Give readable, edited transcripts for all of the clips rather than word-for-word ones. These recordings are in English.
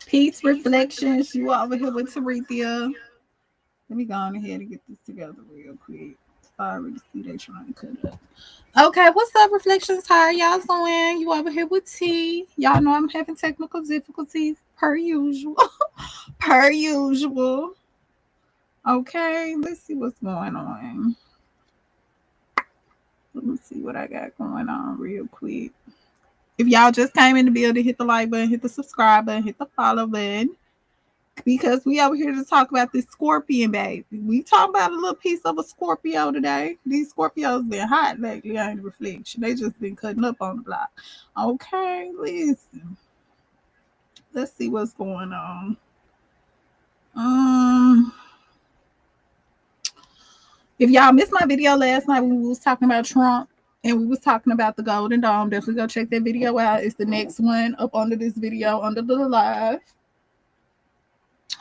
Peace Reflections. You over here with Tarithia. Let me go on ahead and get this together real quick. I already see they trying to cut up. Okay, what's up, Reflections? How are y'all doing? You over here with T. Y'all know I'm having technical difficulties per usual. Per usual. Okay, let's see what's going on. Let me see what I got going on real quick. If y'all just came in the building, hit the like button, hit the subscribe button, hit the follow button. Because we over here to talk about this scorpion, baby. We talk about a little piece of a Scorpio today. These Scorpios been hot lately, ain't reflection. They just been cutting up on the block. Okay, listen. Let's see what's going on. If y'all missed my video last night when we was talking about Trump and we was talking about the Golden Dome, definitely go check that video out. It's the next one up under this video, under the live.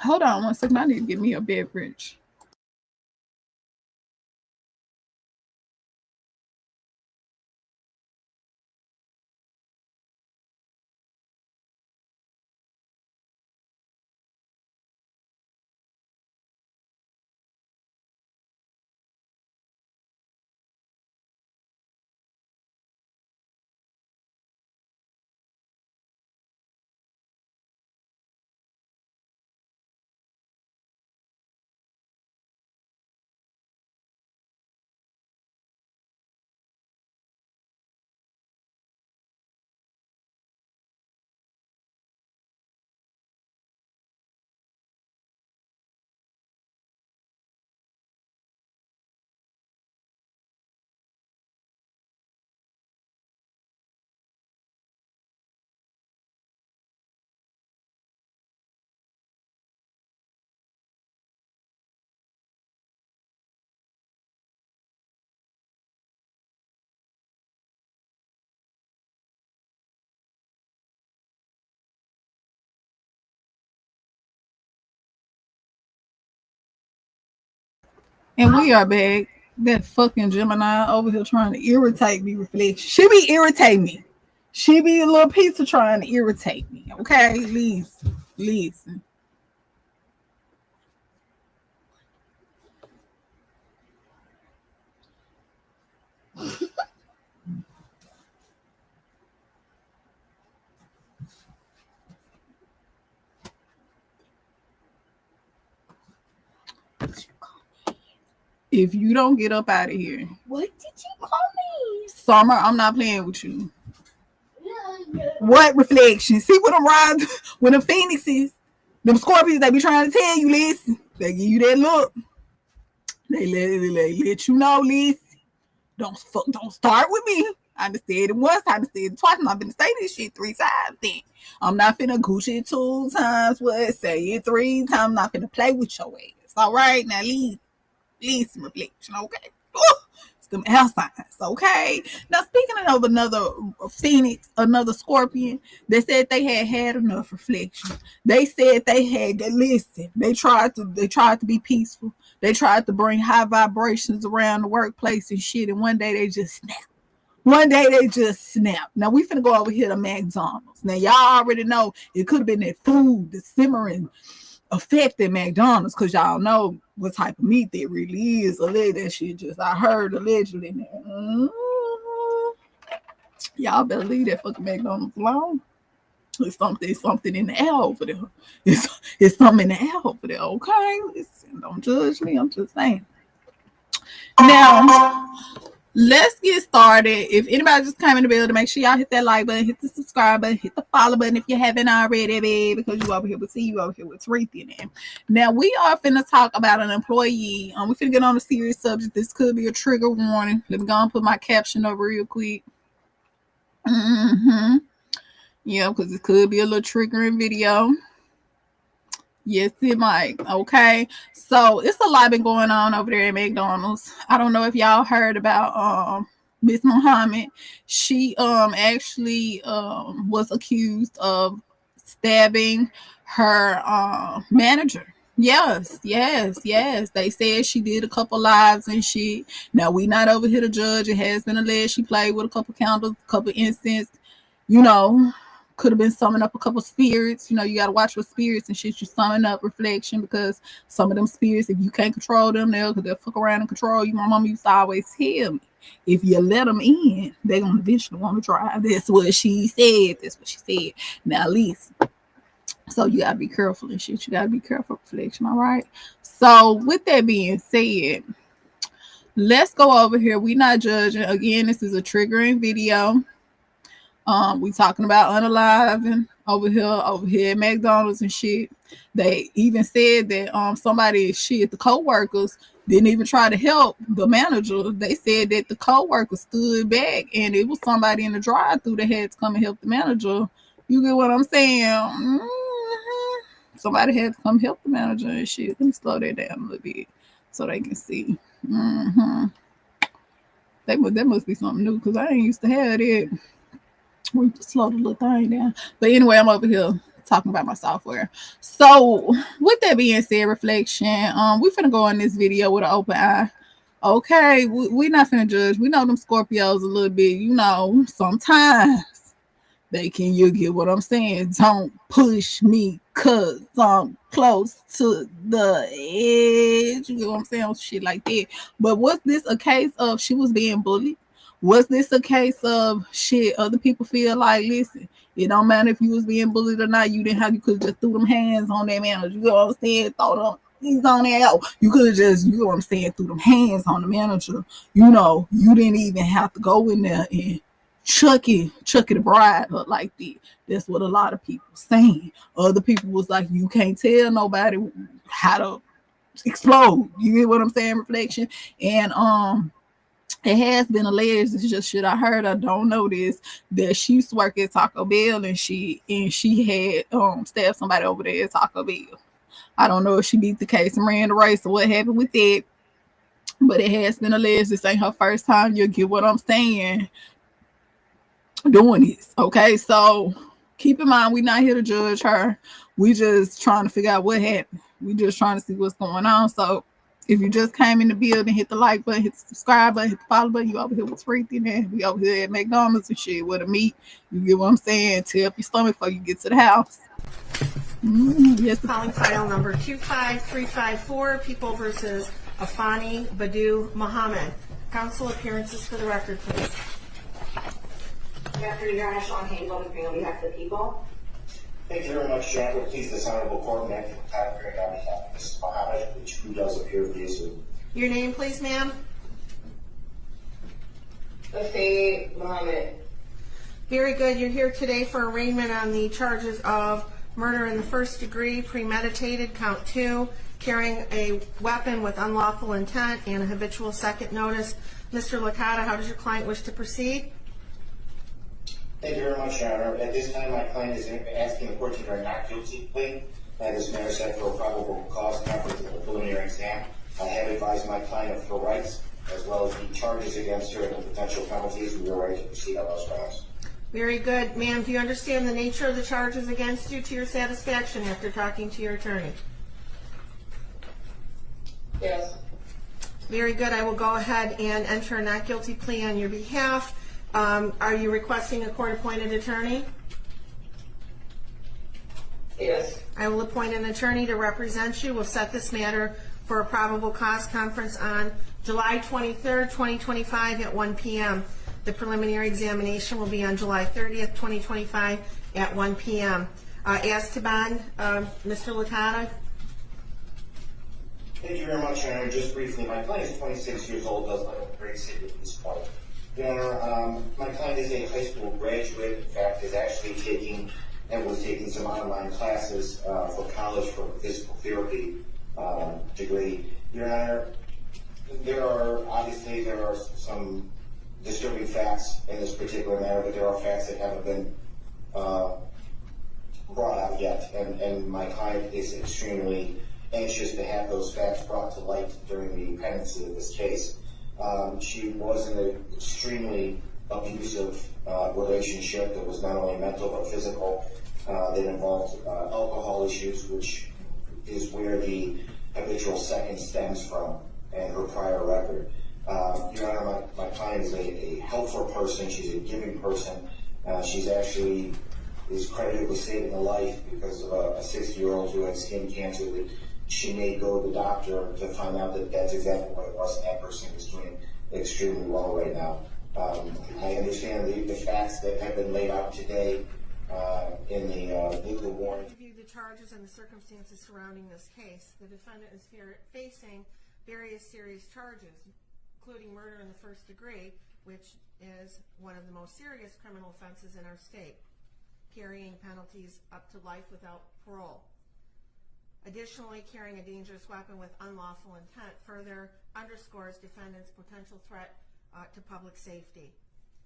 Hold on one second. I need to get me a beverage. And we are back. That fucking Gemini over here trying to irritate me, reflection. She be irritating me. She be a little piece of trying to irritate me. Okay, listen. If you don't get up out of here. What did you call me? Summer, I'm not playing with you. What reflection? See what I'm riding when the phoenixes, them scorpions, they be trying to tell you, listen. They give you that look. They let you know, listen. Don't start with me. I just said it once, I just said it twice. I'm not finna say this shit 3 times then. I'm not finna gooch it 2 times. What? Say it 3 times. I'm not finna play with your ass. All right? Now listen, reflection, okay? It's them air signs, okay? Now, speaking of another phoenix, another scorpion, they said they had enough reflection. They said they had to listen. They tried to be peaceful. They tried to bring high vibrations around the workplace and shit, and one day they just snapped. Now we finna go over here to McDonald's. Now y'all already know it could have been that food, the simmering effect at McDonald's, because y'all know what type of meat that really is. That shit just, I heard allegedly. Y'all better leave that fucking McDonald's alone. It's something in the air over there. It's something in the air over there, okay? Listen, don't judge me. I'm just saying. Now, let's get started. If anybody just came in the building, make sure y'all hit that like button, hit the subscribe button, hit the follow button if you haven't already, babe, because you over here with you over here with Tarithia. Now, we are finna talk about an employee. We finna get on a serious subject. This could be a trigger warning. Let me go and put my caption over real quick. Yeah, because it could be a little triggering video. Yes, it might. Okay. So it's a lot been going on over there at McDonald's. I don't know if y'all heard about Miss Muhammad. She actually was accused of stabbing her manager. Yes. They said she did a couple lives and shit. Now we not over here to judge. It has been alleged she played with a couple candles, a couple incense, could have been summing up a couple spirits. You know, you got to watch what spirits and shit you summon up, reflection, because some of them spirits, if you can't control them, they'll fuck around and control you. My mama used to always tell me, if you let them in, they're going to eventually want to drive. That's what she said. That's what she said. Now, listen. So you got to be careful and shit. You got to be careful, reflection, all right? So with that being said, let's go over here. We not judging. Again, this is a triggering video. We talking about unalive over here at McDonald's and shit. They even said that somebody shit, the co-workers didn't even try to help the manager. They said that the co-worker stood back and it was somebody in the drive-thru that had to come and help the manager. You get what I'm saying? Mm-hmm. Somebody had to come help the manager and shit. Let me slow that down a little bit so they can see. Mm-hmm. That must be something new because I ain't used to have that. We just slow the little thing down. But anyway, I'm over here talking about my software. So with that being said, reflection, we finna go on this video with an open eye. Okay, we not finna judge. We know them Scorpios a little bit, you know, sometimes they can, you get what I'm saying? Don't push me cause I'm close to the edge. You get what I'm saying? Shit like that. But was this a case of she was being bullied? Was this a case of shit? Other people feel like, listen, it don't matter if you was being bullied or not. You could just threw them hands on that manager. You know what I'm saying? Throw them, he's on there. You could have just, you know what I'm saying, threw them hands on the manager. You know, you didn't even have to go in there and Chucky the bride up like that. That's what a lot of people saying. Other people was like, you can't tell nobody how to explode. You get what I'm saying? Reflection. And it has been alleged, it's just shit I heard, I don't know this, that she used to work at Taco Bell and she had stabbed somebody over there at Taco Bell. I don't know if she beat the case and ran the race or what happened with that, but it has been alleged this ain't her first time. You get what I'm saying? Doing this. Okay, so keep in mind, we're not here to judge her. We just trying to figure out what happened. We just trying to see what's going on. So if you just came in the building, hit the like button, hit the subscribe button, hit the follow button. You over here with Freaky, man. We over here at McDonald's and shit with a meat. You get what I'm saying? Tear up your stomach before you get to the house. Yes. Calling file number 25354, People versus Afani Badu Muhammad. Council appearances for the record, please. Good afternoon, Your Honor. Sean Haynes, on behalf of the people. Thank you very much, Jack. Please, this honorable court, Matthew McConaughey, on behalf of Mrs. Muhammad, who does appear to be a student. Your name, please, ma'am. Afani Muhammad. Very good. You're here today for arraignment on the charges of murder in the first degree, premeditated, count 2, carrying a weapon with unlawful intent, and a habitual second notice. Mr. Licata, how does your client wish to proceed? Thank you very much, Your Honor. At this time, my client is asking the court to hear a not guilty plea. This matter set for a probable cause conference at the preliminary exam. I have advised my client of her rights, as well as the charges against her and the potential penalties. We are ready to proceed on those grounds. Very good. Ma'am, do you understand the nature of the charges against you to your satisfaction after talking to your attorney? Yes. Very good. I will go ahead and enter a not guilty plea on your behalf. Are you requesting a court-appointed attorney? Yes. I will appoint an attorney to represent you. We'll set this matter for a probable cause conference on July 23rd, 2025 at 1 p.m. The preliminary examination will be on July 30th, 2025 at 1 p.m. As to bond, Mr. Licata. Thank you very much, Your Honor. Just briefly, my client is 26 years old, does live in the great city at this point. Your Honor, my client is a high school graduate. In fact, is actually taking and was taking some online classes for college for a physical therapy degree. Your Honor, there are some disturbing facts in this particular matter, but there are facts that haven't been brought out yet, and my client is extremely anxious to have those facts brought to light during the pendency of this case. She was in an extremely abusive relationship that was not only mental but physical, that involved alcohol issues, which is where the habitual second stems from, and her prior record. Your Honor, my client is a helpful person. She's a giving person. She's actually is credited with saving a life because of a 60-year-old who had skin cancer that she may go to the doctor to find out that that's exactly what it was, and that person is doing extremely well right now. I understand the facts that have been laid out today in the warrant. Review the charges and the circumstances surrounding this case. The defendant is facing various serious charges, including murder in the first degree, which is one of the most serious criminal offenses in our state, carrying penalties up to life without parole. Additionally, carrying a dangerous weapon with unlawful intent further underscores defendant's potential threat to public safety.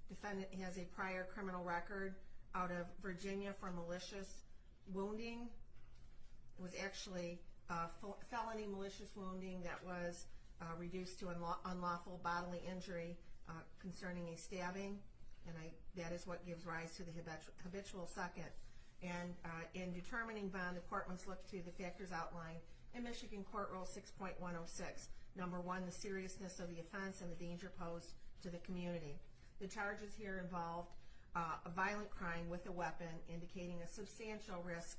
Defendant has a prior criminal record out of Virginia for malicious wounding. It was actually felony malicious wounding that was reduced to unlawful bodily injury concerning a stabbing, and that is what gives rise to the habitual second. And in determining bond, the court must look to the factors outlined in Michigan Court Rule 6.106. Number one, the seriousness of the offense and the danger posed to the community. The charges here involved a violent crime with a weapon, indicating a substantial risk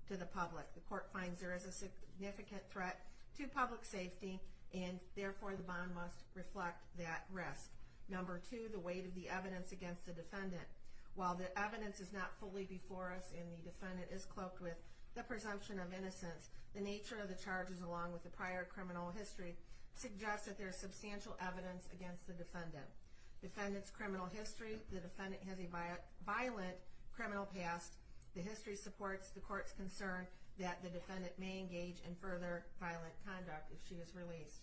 to the public. The court finds there is a significant threat to public safety, and therefore the bond must reflect that risk. Number two, the weight of the evidence against the defendant. While the evidence is not fully before us and the defendant is cloaked with the presumption of innocence, the nature of the charges along with the prior criminal history suggests that there is substantial evidence against the defendant. Defendant's criminal history: the defendant has a violent criminal past. The history supports the court's concern that the defendant may engage in further violent conduct if she is released.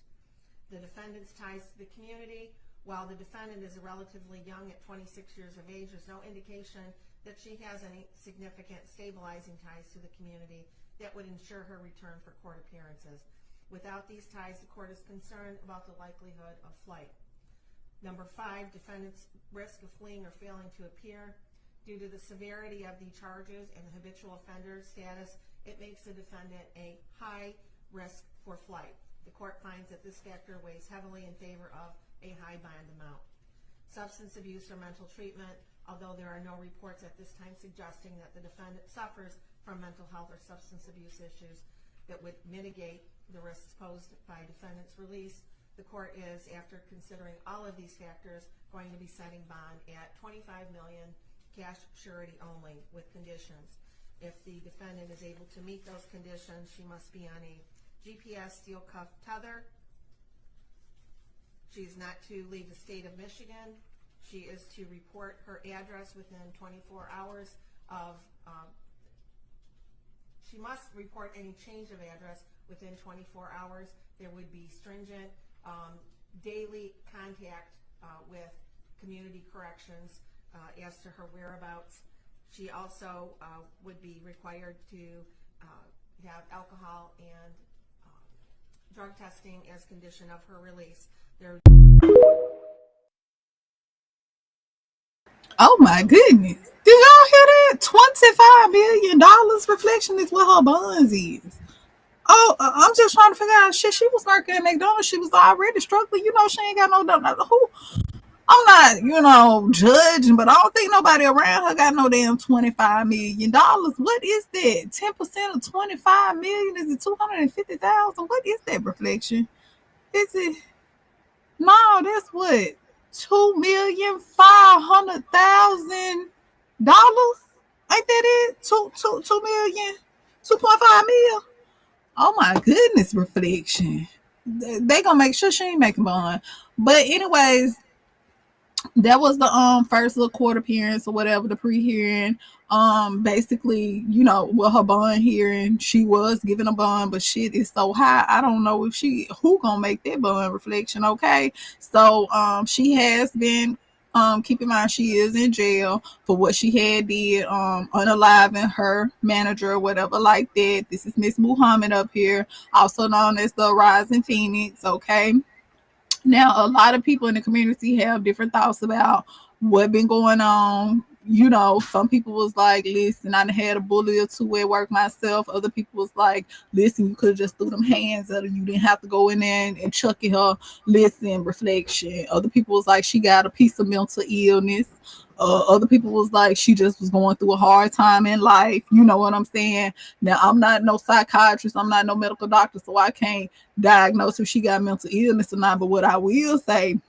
The defendant's ties to the community: while the defendant is relatively young at 26 years of age, there's no indication that she has any significant stabilizing ties to the community that would ensure her return for court appearances. Without these ties, the court is concerned about the likelihood of flight. Number five, defendant's risk of fleeing or failing to appear. Due to the severity of the charges and the habitual offender status, it makes the defendant a high risk for flight. The court finds that this factor weighs heavily in favor of a high bond amount. Substance abuse or mental treatment: although there are no reports at this time suggesting that the defendant suffers from mental health or substance abuse issues that would mitigate the risks posed by defendant's release, the court is, after considering all of these factors, going to be setting bond at $25 million, cash surety only, with conditions. If the defendant is able to meet those conditions, she must be on a GPS steel cuff tether. She is not to leave the state of Michigan. She is to report her address within 24 hours of, she must report any change of address within 24 hours. There would be stringent daily contact with community corrections as to her whereabouts. She also would be required to have alcohol and drug testing as condition of her release. Oh my goodness. Did y'all hear that? $25 million reflection is what her bonds is. Oh, I'm just trying to figure out shit. She was working at McDonald's. She was already struggling. She ain't got no who. I'm not, judging, but I don't think nobody around her got no damn $25 million. What is that? 10% of $25 million? Is it $250,000? What is that reflection? Is it? No, that's what? $2,500,000? Ain't that it? 2 million? 2.5 million? Oh my goodness, reflection. They gonna make sure she ain't making bond. But anyways, that was the first little court appearance or whatever, the pre-hearing. Basically, with her bond hearing, she was given a bond, but shit is so high. I don't know if who gonna make that bond reflection. Okay, so she has been keep in mind she is in jail for what she had did, unaliving her manager or whatever like that. This is Miss Muhammad up here, also known as the Rising Phoenix. Okay, now a lot of people in the community have different thoughts about what been going on you know, some people was like, listen, I done had a bully or two at work myself. Other people was like, listen, you could have just threw them hands at her. You didn't have to go in there and chuck at her. Listen, reflection. Other people was like, she got a piece of mental illness. Other people was like, she just was going through a hard time in life. You know what I'm saying? Now, I'm not no psychiatrist. I'm not no medical doctor, so I can't diagnose if she got mental illness or not. But what I will say,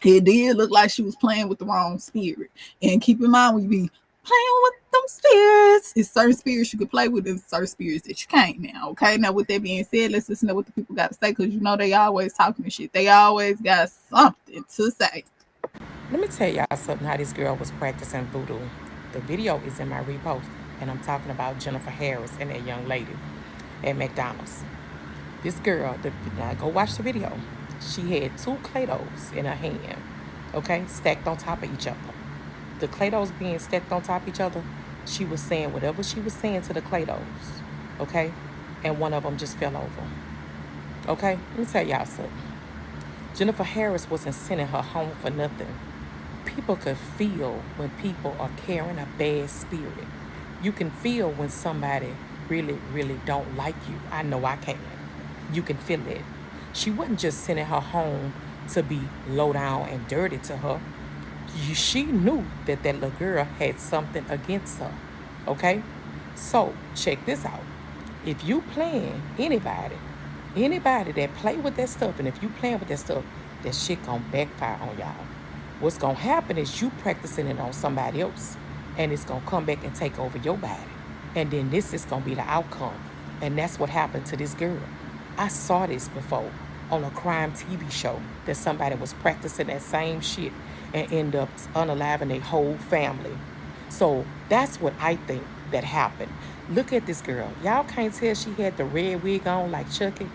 it did look like she was playing with the wrong spirit. And keep in mind, when you be playing with them spirits, it's certain spirits you can play with and certain spirits that you can't now. Okay, now with that being said, let's listen to what the people got to say, because you know they always talking shit. They always got something to say. Let me tell y'all something how this girl was practicing voodoo. The video is in my repost, and I'm talking about Jennifer Harris and that young lady at McDonald's. This girl, now go watch the video. She had 2 Play-Dohs in her hand, okay, stacked on top of each other. The Play-Dohs being stacked on top of each other, she was saying whatever she was saying to the Play-Dohs, okay, and one of them just fell over. Okay, let me tell y'all something. Jennifer Harris wasn't sending her home for nothing. People could feel when people are carrying a bad spirit. You can feel when somebody really, really don't like you. I know I can. You can feel it. She wasn't just sending her home to be low down and dirty to her. She knew that that little girl had something against her. Okay? So, check this out. If you playing anybody that play with that stuff, and if you playing with that stuff, that shit gonna backfire on y'all. What's gonna happen is you practicing it on somebody else, and it's gonna come back and take over your body. And then this is gonna be the outcome. And that's what happened to this girl. I saw this before on a crime TV show, that somebody was practicing that same shit and end up unaliving their whole family. So that's what I think that happened. Look at this girl. Y'all can't tell she had the red wig on like Chucky,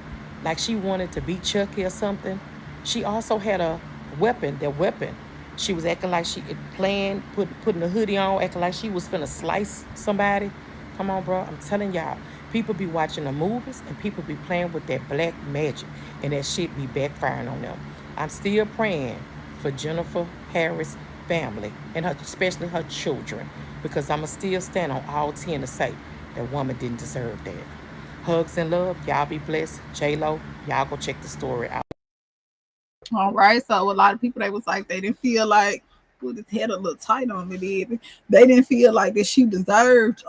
like she wanted to be Chucky or something. She also had a weapon, that weapon. She was acting like she playing, putting the hoodie on, acting like she was finna slice somebody. Come on, bro. I'm telling y'all, people be watching the movies and people be playing with that black magic, and that shit be backfiring on them. I'm still praying for Jennifer Harris' family and her, especially her children, because I'ma still stand on all 10 to say that woman didn't deserve that. Hugs and love. Y'all be blessed. J-Lo, y'all go check the story out. All right, so a lot of people, they was like, they didn't feel like, put his head a little tight on it, they didn't feel like that she deserved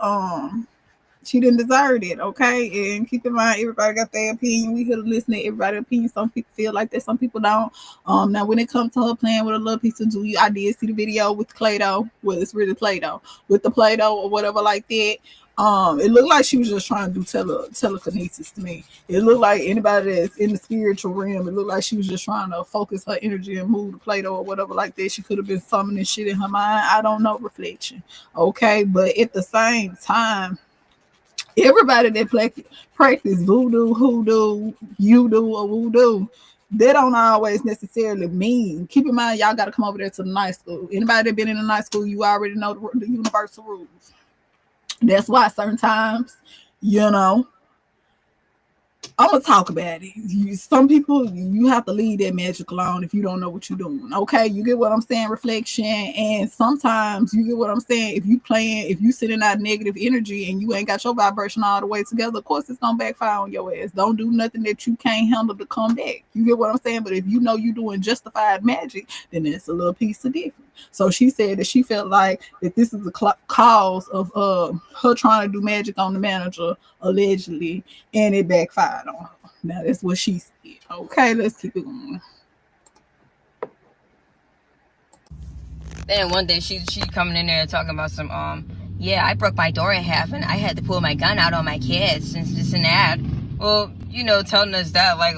she didn't deserve it, okay? And keep in mind, everybody got their opinion. We here to listen to everybody's opinion. Some people feel like that, some people don't. Now when it comes to her playing with a little piece of jewelry, I did see the video with Play-Doh. Well, it's really Play-Doh. With the Play-Doh or whatever like that. It looked like she was just trying to do telekinesis to me. It looked like anybody that's in the spiritual realm, it looked like she was just trying to focus her energy and move the Play-Doh or whatever like that. She could have been summoning shit in her mind. I don't know, reflection. Okay, but at the same time, everybody that practice voodoo, hoodoo, you-do, or voodoo, they don't always necessarily mean. Keep in mind, y'all got to come over there to the night school. Anybody that been in the night school, you already know the universal rules. That's why certain times, you know, I'm gonna talk about it. Some people, you have to leave that magic alone if you don't know what you're doing. Okay, you get what I'm saying, reflection. And sometimes you get what I'm saying. If you sitting out negative energy and you ain't got your vibration all the way together, of course it's gonna backfire on your ass. Don't do nothing that you can't handle to come back. You get what I'm saying? But if you know you're doing justified magic, then that's a little piece of different. So she said that she felt like that this is the cause of her trying to do magic on the manager, allegedly, and it backfired on her. Now that's what she said. Okay, let's keep it going. Then one day she coming in there talking about some yeah, I broke my door in half and I had to pull my gun out on my kids since this and that. Well, you know, telling us that like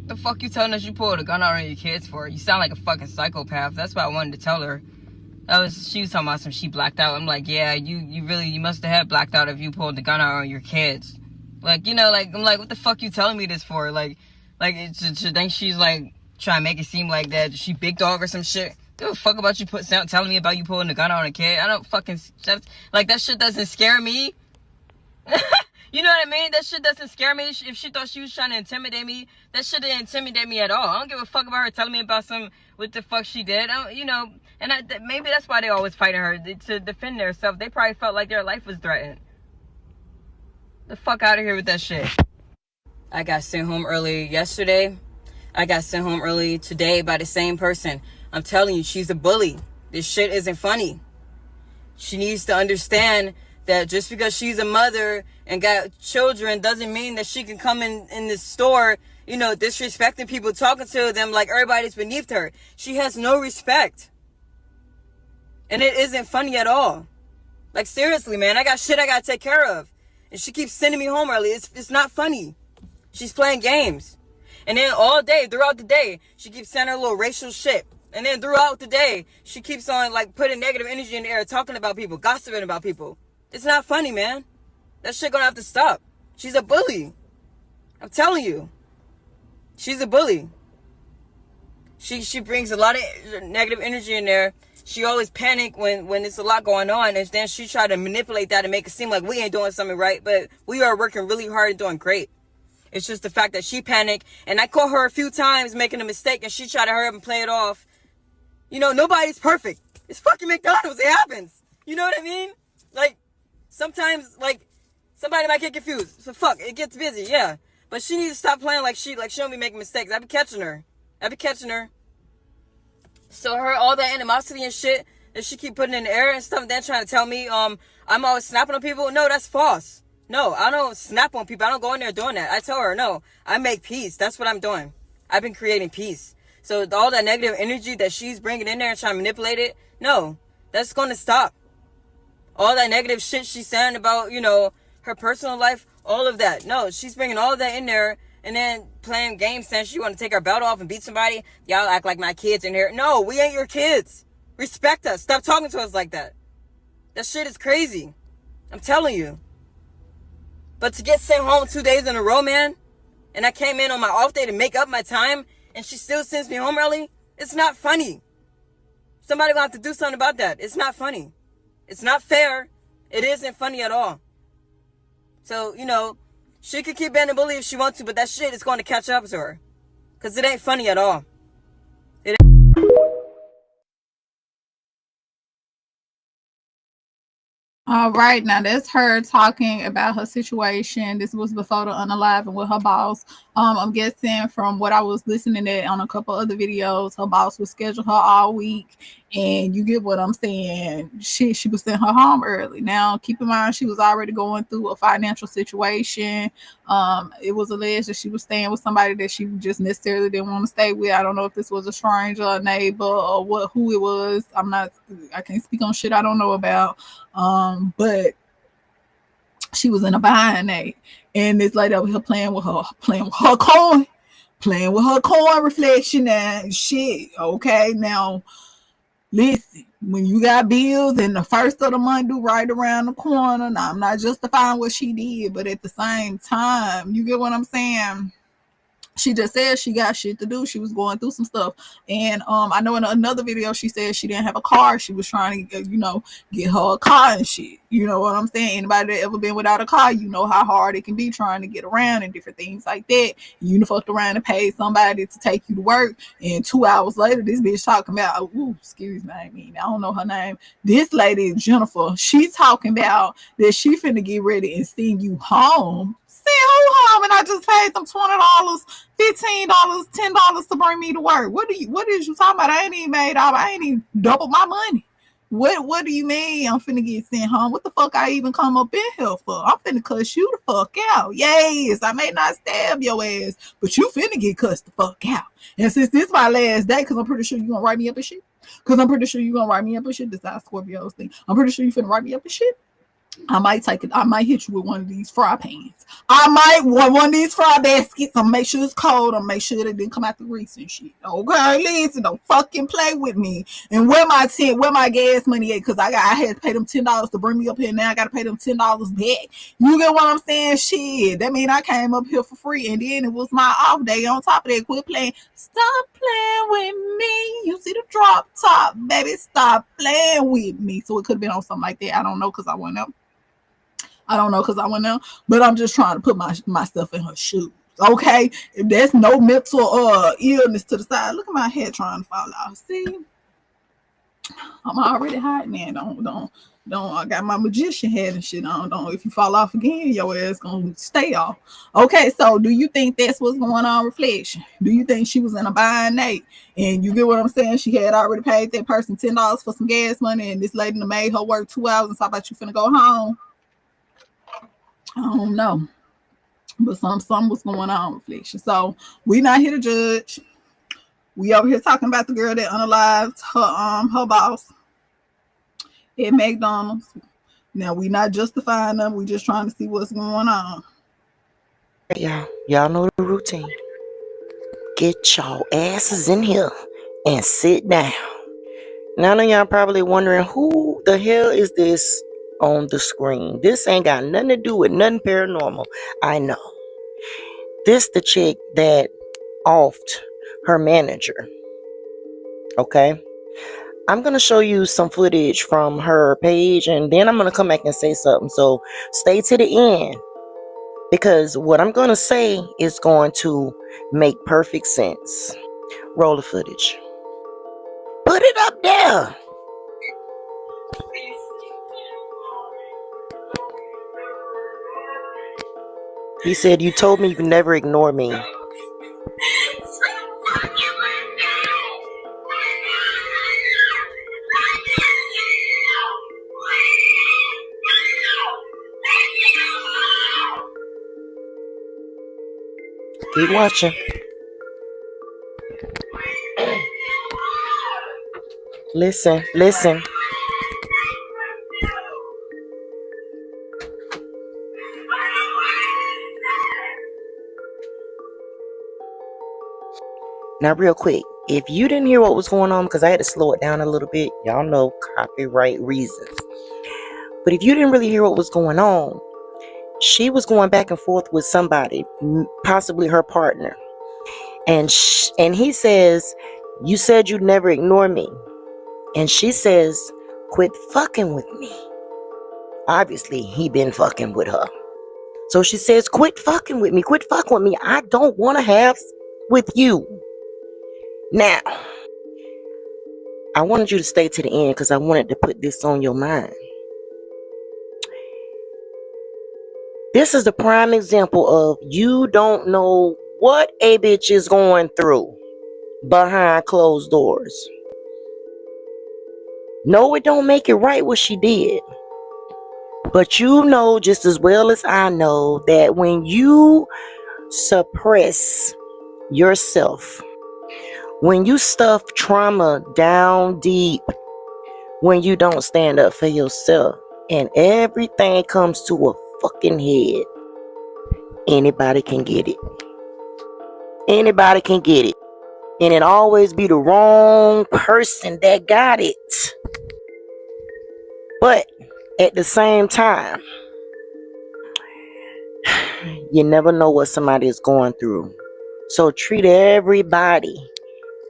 the fuck you telling us you pulled a gun out on your kids for? You sound like a fucking psychopath. That's what I wanted to tell her. She was talking about some she blacked out. I'm like, yeah, you must have had blacked out if you pulled the gun out on your kids. Like, you know, like, I'm like, what the fuck you telling me this for? Like she think she's like trying to make it seem like that she big dog or some shit. Give a fuck about you telling me about you pulling the gun out on a kid. I don't fucking, like, that shit doesn't scare me. You know what I mean? That shit doesn't scare me. If she thought she was trying to intimidate me, that shit didn't intimidate me at all. I don't give a fuck about her telling me about what the fuck she did. You know, And maybe that's why they always fighting her, to defend themselves. They probably felt like their life was threatened. The fuck out of here with that shit. I got sent home early yesterday. I got sent home early today by the same person. I'm telling you, she's a bully. This shit isn't funny. She needs to understand that just because she's a mother and got children doesn't mean that she can come in this store, you know, disrespecting people, talking to them like everybody's beneath her. She has no respect. And it isn't funny at all. Like, seriously, man, I got shit I gotta take care of. And she keeps sending me home early. It's not funny. She's playing games. And then all day, throughout the day, she keeps sending her little racial shit. And then throughout the day, she keeps on, like, putting negative energy in the air, talking about people, gossiping about people. It's not funny, man. That shit gonna have to stop. She's a bully. I'm telling you. She's a bully. She brings a lot of negative energy in there. She always panic when there's a lot going on, and then she try to manipulate that and make it seem like we ain't doing something right, but we are working really hard and doing great. It's just the fact that she panicked, and I caught her a few times making a mistake, and she tried to hurry up and play it off. You know, nobody's perfect. It's fucking McDonald's. It happens. You know what I mean? Like, sometimes, like, somebody might get confused. So fuck, it gets busy, yeah. But she needs to stop playing like she don't be making mistakes. I be catching her. So all that animosity and shit that she keep putting in the air and stuff, and then trying to tell me I'm always snapping on people. No, that's false. No, I don't snap on people. I don't go in there doing that. I tell her, no, I make peace. That's what I'm doing. I've been creating peace. So all that negative energy that she's bringing in there and trying to manipulate it, no, that's going to stop. All that negative shit she's saying about, you know, her personal life, all of that. No, she's bringing all of that in there and then playing games saying she want to take her belt off and beat somebody. Y'all act like my kids in here. No, we ain't your kids. Respect us. Stop talking to us like that. That shit is crazy. I'm telling you. But to get sent home 2 days in a row, man, and I came in on my off day to make up my time, and she still sends me home early, it's not funny. Somebody gonna have to do something about that. It's not funny. It's not fair. It isn't funny at all. So, you know, she could keep being a bully if she wants to, but that shit is going to catch up to her. Because it ain't funny at all. All right, now that's her talking about her situation. This was before the Unalives and with her boss. I'm guessing from what I was listening to on a couple other videos, her boss would schedule her all week, and you get what I'm saying. She was sending her home early. Now, keep in mind, she was already going through a financial situation. It was alleged that she was staying with somebody that she just necessarily didn't want to stay with. I don't know if this was a stranger, a neighbor, or who it was. I can't speak on shit I don't know about. But she was in a bind, and this lady over here playing with her coin reflection and shit. Okay, now listen, when you got bills and the first of the month due right around the corner, now I'm not justifying what she did, but at the same time, you get what I'm saying? She just said she got shit to do. She was going through some stuff. And I know in another video, she said she didn't have a car. She was trying to, get her a car and shit. You know what I'm saying? Anybody that ever been without a car, you know how hard it can be trying to get around and different things like that. You fucked around and paid somebody to take you to work. And 2 hours later, this bitch talking about, excuse me, I don't know her name. This lady, Jennifer, she's talking about that she finna get ready and send you home. Who home, and I just paid them $20, $15, $10 to bring me to work. What is you talking about? I ain't even doubled my money. What do you mean I'm finna get sent home? What the fuck I even come up in here for? I'm finna cuss you the fuck out. Yes, I may not stab your ass, but you finna get cussed the fuck out. And since this is my last day, because I'm pretty sure you're gonna write me up and shit. This is how Scorpios think. I'm pretty sure you finna write me up and shit. I might hit you with one of these fry pans. I might want one of these fry baskets. I'll make sure it's cold. I'll make sure it didn't come out the grease and shit. Okay, listen, don't fucking play with me. And where my gas money at? Because I had to pay them $10 to bring me up here. Now I got to pay them $10 back. You get what I'm saying? Shit, that mean I came up here for free, and then it was my off day. On top of that, quit playing. Stop playing with me. You see the drop top, baby. Stop playing with me. So it could have been on something like that. I don't know because I went up. But I'm just trying to put myself in her shoes. Okay, if there's no mental illness to the side, look at my head trying to fall off. See, I'm already hot now. Don't. I got my magician hat and shit on. Don't. If you fall off again, your ass gonna stay off. Okay, so do you think that's what's going on? Reflection. Do you think she was in a bind, Nate? And you get what I'm saying? She had already paid that person $10 for some gas money, and this lady made her work 2 hours and talk about you finna go home. I don't know, but some was going on. Reflection. So we not here to judge. We over here talking about the girl that unalived her boss at McDonald's. Now we not justifying them. We just trying to see what's going on. Y'all know the routine. Get y'all asses in here and sit down. Now I know y'all probably wondering who the hell is this on the screen. This ain't got nothing to do with nothing paranormal. I know. This the chick that offed her manager. Okay? I'm going to show you some footage from her page, and then I'm going to come back and say something. So stay to the end, because what I'm going to say is going to make perfect sense. Roll the footage. Put it up there. He said, "You told me you could never ignore me." Keep watching. Listen, listen. Now, real quick, if you didn't hear what was going on, because I had to slow it down a little bit, y'all know copyright reasons. But if you didn't really hear what was going on, she was going back and forth with somebody, possibly her partner. And he says, "You said you'd never ignore me." And she says, "Quit fucking with me." Obviously, he been fucking with her. So she says, "Quit fucking with me. Quit fucking with me. I don't want to have with you." Now, I wanted you to stay to the end because I wanted to put this on your mind. This is the prime example of you don't know what a bitch is going through behind closed doors. No, it don't make it right what she did. But you know just as well as I know that when you suppress yourself, when you stuff trauma down deep, when you don't stand up for yourself, and everything comes to a fucking head, anybody can get it. Anybody can get it. And it always be the wrong person that got it. But at the same time, you never know what somebody is going through. So treat everybody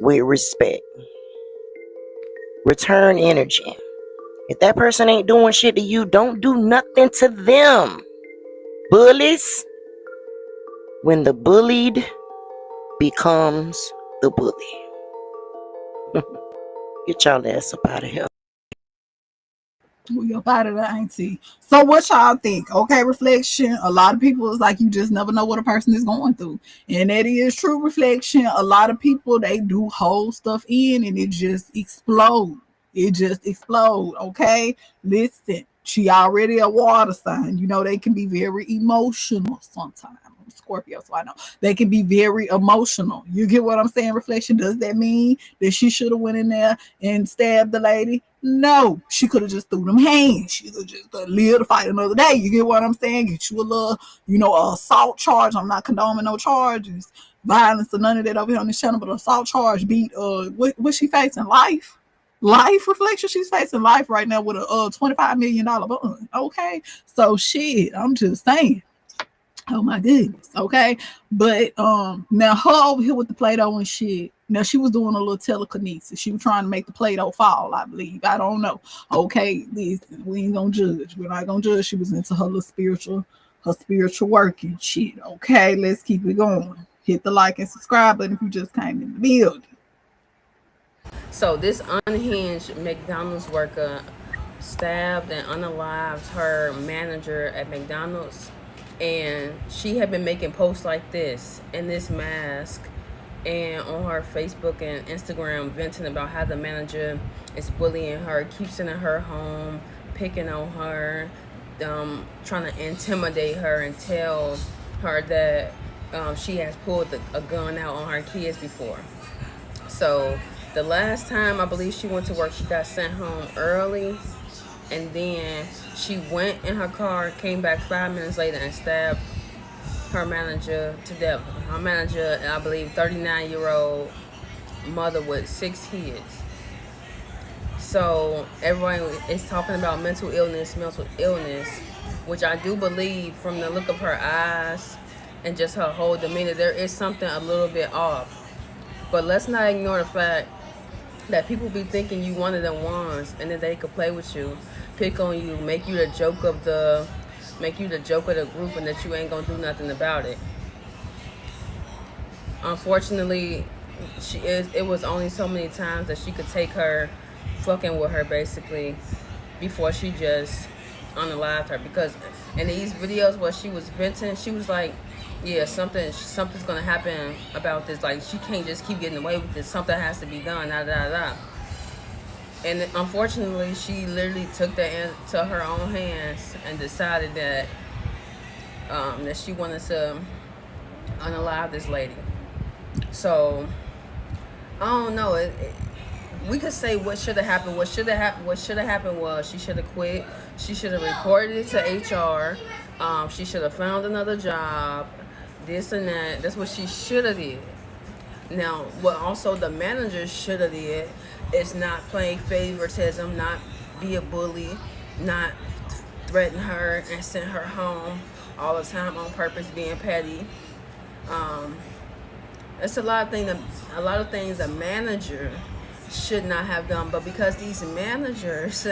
with respect. Return energy. If that person ain't doing shit to you, don't do nothing to them. Bullies. When the bullied becomes the bully. Get y'all ass up out of here. We up out of the auntie. So what y'all think? Okay, reflection. A lot of people is like, you just never know what a person is going through. And that is true. Reflection. A lot of people, they do hold stuff in and it just explode. It just explode. Okay. Listen, she already a water sign. You know, they can be very emotional sometimes. I'm Scorpio, so I know they can be very emotional. You get what I'm saying? Reflection. Does that mean that she should have went in there and stabbed the lady? No, she could have just threw them hands. She could just live to fight another day. You get what I'm saying? Get you a little, assault charge. I'm not condoning no charges, violence or none of that over here on this channel, but assault charge beat what she facing? Life. Reflection. She's facing life right now with a $25 million bond. Okay, so shit. I'm just saying. Oh my goodness. Okay. But now her over here with the Play-Doh and shit. Now she was doing a little telekinesis. She was trying to make the Play-Doh fall, I believe. I don't know. Okay, listen, we ain't gonna judge. We're not gonna judge. She was into her little spiritual work and shit. Okay, let's keep it going. Hit the like and subscribe button if you just came in the building. So this unhinged McDonald's worker stabbed and unalived her manager at McDonald's, and she had been making posts like this in this mask and on her Facebook and Instagram venting about how the manager is bullying her, keeps sending her home, picking on her, trying to intimidate her and tell her that she has pulled a gun out on her kids before. So the last time I believe she went to work, she got sent home early, and then she went in her car, came back 5 minutes later, and stabbed her manager to death. Her manager, I believe, 39-year-old mother with 6 kids. So everyone is talking about mental illness, which I do believe from the look of her eyes and just her whole demeanor, there is something a little bit off. But let's not ignore the fact that people be thinking you one of them ones, and then they could play with you, pick on you, make you the joke of the group, and that you ain't gonna do nothing about it. Unfortunately, it was only so many times that she could take her fucking with her basically before she just unalived her, because in these videos where she was venting, she was like, yeah, something's gonna happen about this. Like, she can't just keep getting away with this. Something has to be done. Da da da. And unfortunately, she literally took that into her own hands and decided that that she wanted to unalive this lady. So I don't know. We could say what should have happened. What should have happened was she should have quit. She should have reported it to HR. She should have found another job. This and that. That's what she should have did. Now, what also the manager should have did is not play favoritism, not be a bully, not threaten her and send her home all the time on purpose, being petty. It's a lot of things a manager should not have done, but because these managers,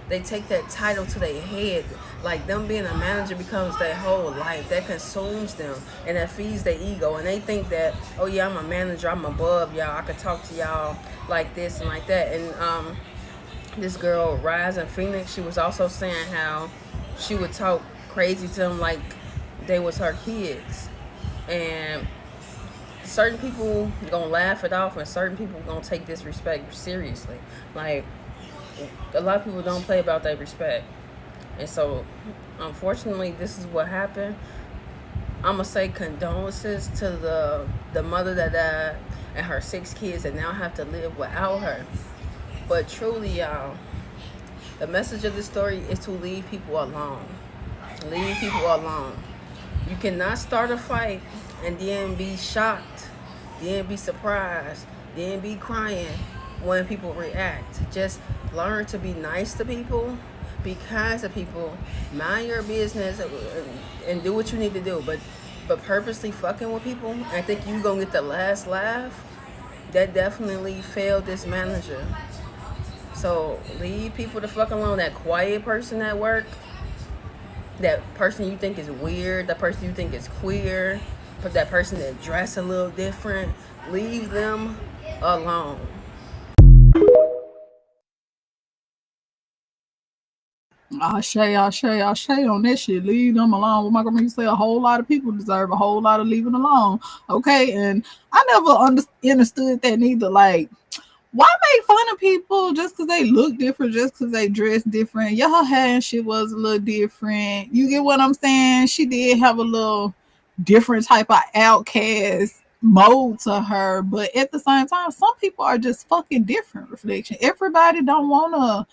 they take that title to their head, like them being a manager becomes their whole life. That consumes them and that feeds their ego, and they think that, oh yeah, I'm a manager, I'm above y'all, I can talk to y'all like this and like that. And this girl Rise in Phoenix, she was also saying how she would talk crazy to them like they was her kids, and certain people gonna laugh it off, and certain people gonna take disrespect seriously. Like, a lot of people don't play about that respect, and so unfortunately this is what happened. I'm gonna say condolences to the mother that died and her 6 kids that now have to live without her. But truly, y'all, the message of this story is to leave people alone. Leave people alone. You cannot start a fight and then be shocked, then be surprised, then be crying when people react. Just learn to be nice to people, be kind to people, mind your business, and do what you need to do. But purposely fucking with people, I think you gonna get the last laugh. That definitely failed this manager. So leave people the fuck alone. That quiet person at work, that person you think is weird, that person you think is queer, but that person that dress a little different, leave them alone. I say on that shit. Leave them alone. What my grandma used to say, a whole lot of people deserve a whole lot of leaving alone. Okay, and I never understood that neither. Like, why make fun of people just because they look different, just because they dress different? Yeah, her hair and shit was a little different. You get what I'm saying? She did have a little different type of outcast mode to her, but at the same time, some people are just fucking different. Reflection. Everybody don't want to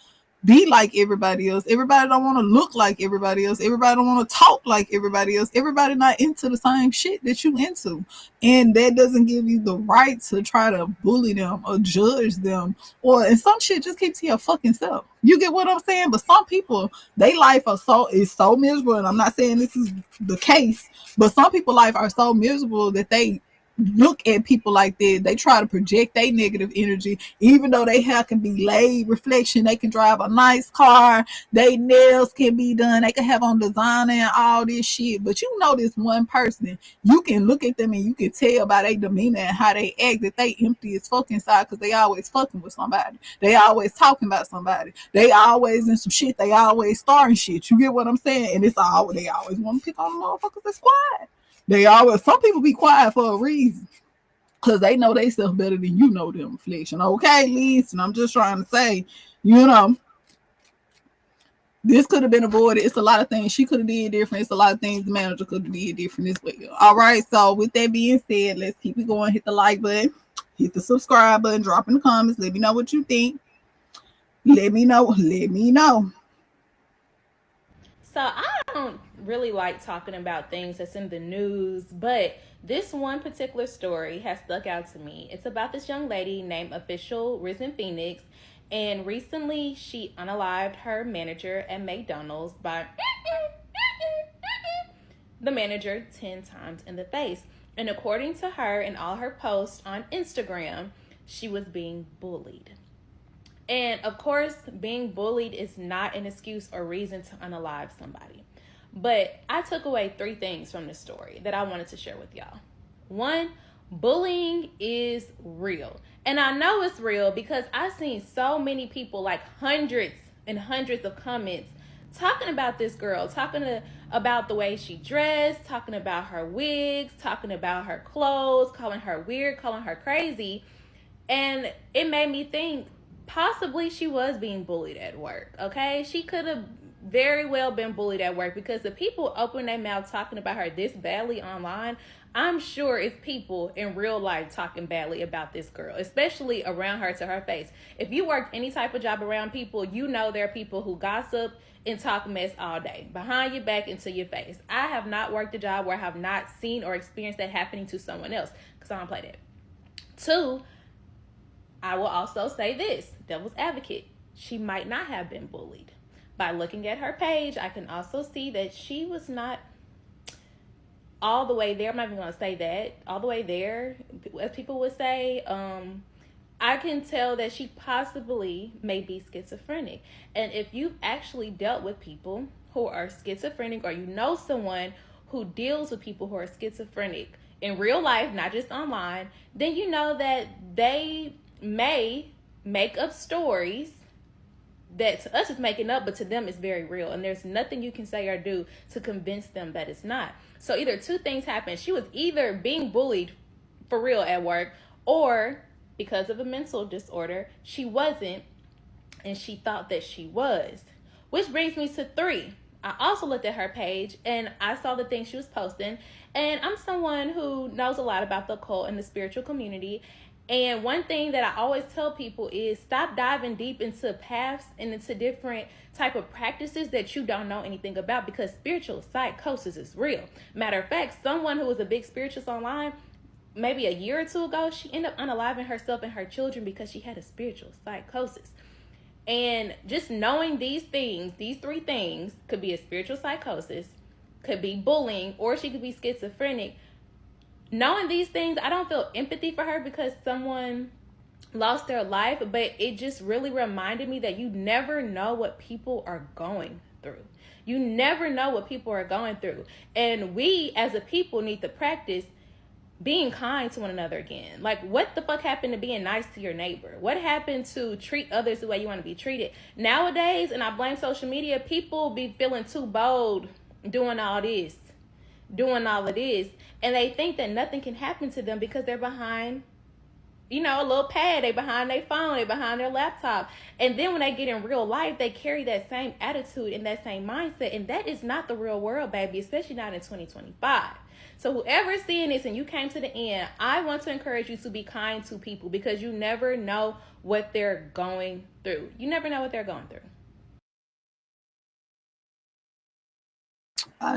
be like everybody else. Everybody don't want to look like everybody else. Everybody don't want to talk like everybody else. Everybody not into the same shit that you into. And that doesn't give you the right to try to bully them or judge them. Or, and some shit just keep to your fucking self. You get what I'm saying? But some people, their life is so miserable. And I'm not saying this is the case, but some people's life are so miserable that they look at people like that. They try to project their negative energy, even though they hair can be laid reflection. They can drive a nice car. They nails can be done. They can have on designer and all this shit. But you know, this one person, you can look at them and you can tell by their demeanor and how they act that they empty as fuck inside because they always fucking with somebody. They always talking about somebody. They always in some shit. They always starting shit. You get what I'm saying? And it's all they always want to pick on the motherfuckers that's quiet. They always, some people be quiet for a reason because they know they self better than you know them, reflection. Okay, listen, I'm just trying to say, you know, this could have been avoided. It's a lot of things she could have did different. It's a lot of things the manager could have did different as well. All right, so with that being said, let's keep it going. Hit the like button, hit the subscribe button, drop in the comments. Let me know what you think. Let me know. Let me know. So I don't really like talking about things that's in the news, but this one particular story has stuck out to me. It's about this young lady named Official Risen Phoenix, and recently she unalived her manager at McDonald's by the manager 10 times in the face. And according to her and all her posts on Instagram, she was being bullied. And of course, being bullied is not an excuse or reason to unalive somebody. But I took away 3 things from this story that I wanted to share with y'all. 1, bullying is real. And I know it's real because I've seen so many people, like hundreds and hundreds of comments talking about this girl, about the way she dressed, talking about her wigs, talking about her clothes, calling her weird, calling her crazy. And it made me think, possibly she was being bullied at work, okay? She could have very well been bullied at work because the people open their mouth talking about her this badly online, I'm sure it's people in real life talking badly about this girl, especially around her to her face. If you work any type of job around people, you know there are people who gossip and talk mess all day, behind your back and to your face. I have not worked a job where I have not seen or experienced that happening to someone else because I don't play that. 2, I will also say this, devil's advocate, she might not have been bullied. By looking at her page, I can also see that she was not all the way there. I'm not even going to say that, all the way there, as people would say. I can tell that she possibly may be schizophrenic. And if you've actually dealt with people who are schizophrenic, or you know someone who deals with people who are schizophrenic in real life, not just online, then you know that they may make up stories that to us is making up, but to them it's very real, and there's nothing you can say or do to convince them that it's not. So either 2 things happen. She was either being bullied for real at work, or because of a mental disorder, she wasn't, and she thought that she was. Which brings me to 3. I also looked at her page and I saw the things she was posting, and I'm someone who knows a lot about the occult and the spiritual community. And one thing that I always tell people is stop diving deep into paths and into different type of practices that you don't know anything about, because spiritual psychosis is real. Matter of fact, someone who was a big spiritualist online, maybe a year or 2 ago, she ended up unaliving herself and her children because she had a spiritual psychosis. And just knowing these things, these 3 things, could be a spiritual psychosis, could be bullying, or she could be schizophrenic. Knowing these things, I don't feel empathy for her because someone lost their life, but it just really reminded me that you never know what people are going through. You never know what people are going through. And we as a people need to practice being kind to one another again. Like, what the fuck happened to being nice to your neighbor? What happened to treat others the way you want to be treated? Nowadays, and I blame social media, people be feeling too bold doing all this, doing all of this, and they think that nothing can happen to them because they're behind, you know, a little pad. They behind their phone, they behind their laptop. And then when they get in real life, they carry that same attitude and that same mindset. And that is not the real world, baby, especially not in 2025. So whoever's seeing this and you came to the end, I want to encourage you to be kind to people, because you never know what they're going through. You never know what they're going through.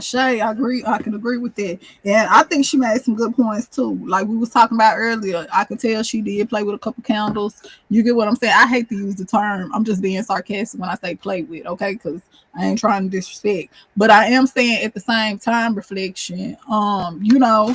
Shay, I agree. I can agree with that, and I think she made some good points too. Like we was talking about earlier, I could tell she did play with a couple candles. You get what I'm saying? I hate to use the term. I'm just being sarcastic when I say play with, okay? Because I ain't trying to disrespect, but I am saying at the same time, reflection. You know,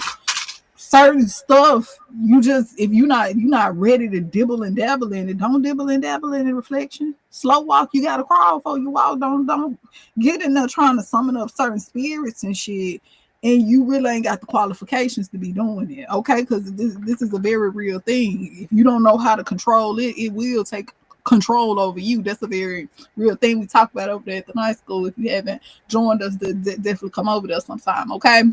certain stuff, you just, if you're not ready to dibble and dabble in it, don't dibble and dabble in the reflection. Slow walk, you gotta crawl before you walk. Don't get in there trying to summon up certain spirits and shit, and you really ain't got the qualifications to be doing it. Okay, because this is a very real thing. If you don't know how to control it, it will take control over you. That's a very real thing we talk about over there at the night school. If you haven't joined us, definitely come over there sometime. Okay.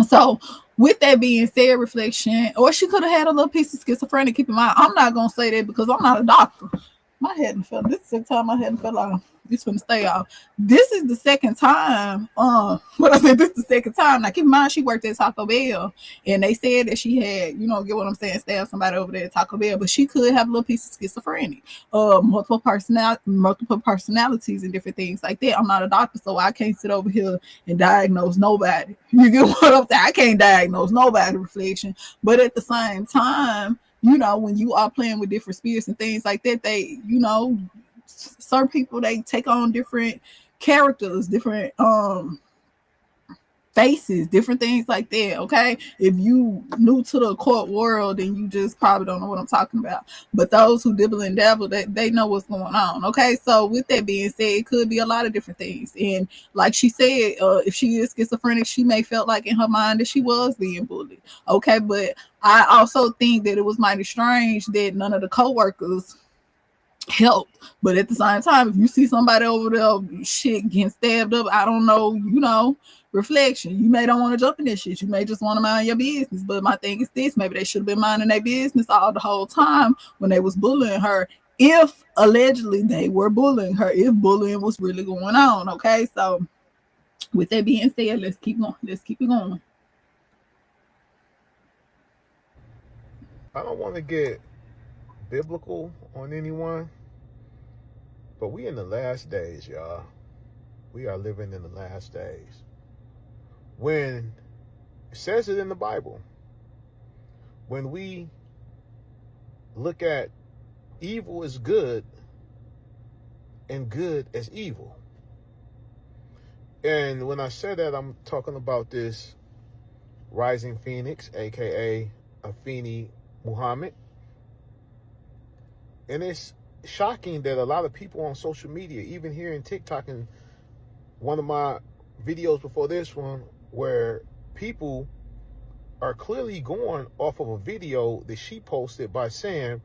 So, with that being said, reflection, or she could have had a little piece of schizophrenia. Keep in mind, I'm not gonna say that because I'm not a doctor. My head and fell. This is the time my head fell off. This gonna stay off. This is the second time. What I said, this is the second time. Now keep in mind, she worked at Taco Bell, and they said that she had, get what I'm saying, stabbed somebody over there at Taco Bell, but she could have a little piece of schizophrenia, multiple personalities, and different things like that. I'm not a doctor, so I can't sit over here and diagnose nobody. You get what I'm saying? I can't diagnose nobody, reflection, but at the same time, when you are playing with different spirits and things like that, they, certain people, they take on different characters, different faces, different things like that. Okay, if you new to the occult world, then you just probably don't know what I'm talking about. But those who dibble and dabble, they know what's going on. Okay, so with that being said, it could be a lot of different things. And like she said, if she is schizophrenic, she may felt like in her mind that she was being bullied. Okay, but I also think that it was mighty strange that none of the co-workers helped. But at the same time, if you see somebody over there shit getting stabbed up, I don't know, reflection, you may don't want to jump in this shit. You may just want to mind your business. But my thing is this, maybe they should have been minding their business all the whole time when they was bullying her, if allegedly they were bullying her, if bullying was really going on. Okay, so with that being said, let's keep it going. I don't want to get biblical on anyone, but we in the last days, y'all. We are living in the last days. When it says it in the Bible, when we look at evil as good and good as evil. And when I say that, I'm talking about this rising phoenix, aka Afeni Muhammad. And it's shocking that a lot of people on social media, even here in TikTok, and one of my videos before this one, where people are clearly going off of a video that she posted by saying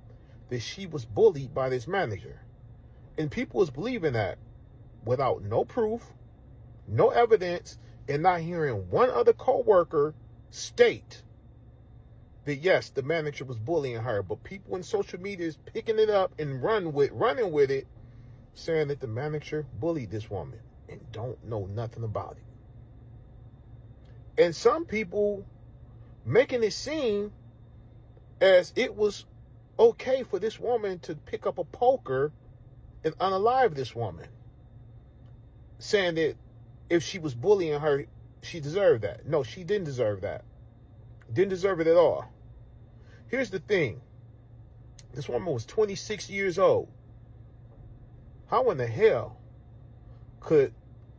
that she was bullied by this manager. And people was believing that without no proof, no evidence, and not hearing one other co-worker state that yes, the manager was bullying her. But people in social media is picking it up and running with it, saying that the manager bullied this woman and don't know nothing about it. And some people making it seem as it was okay for this woman to pick up a poker and unalive this woman, saying that if she was bullying her, she deserved that. No, she didn't deserve that. Didn't deserve it at all. Here's the thing. This woman was 26 years old. How in the hell could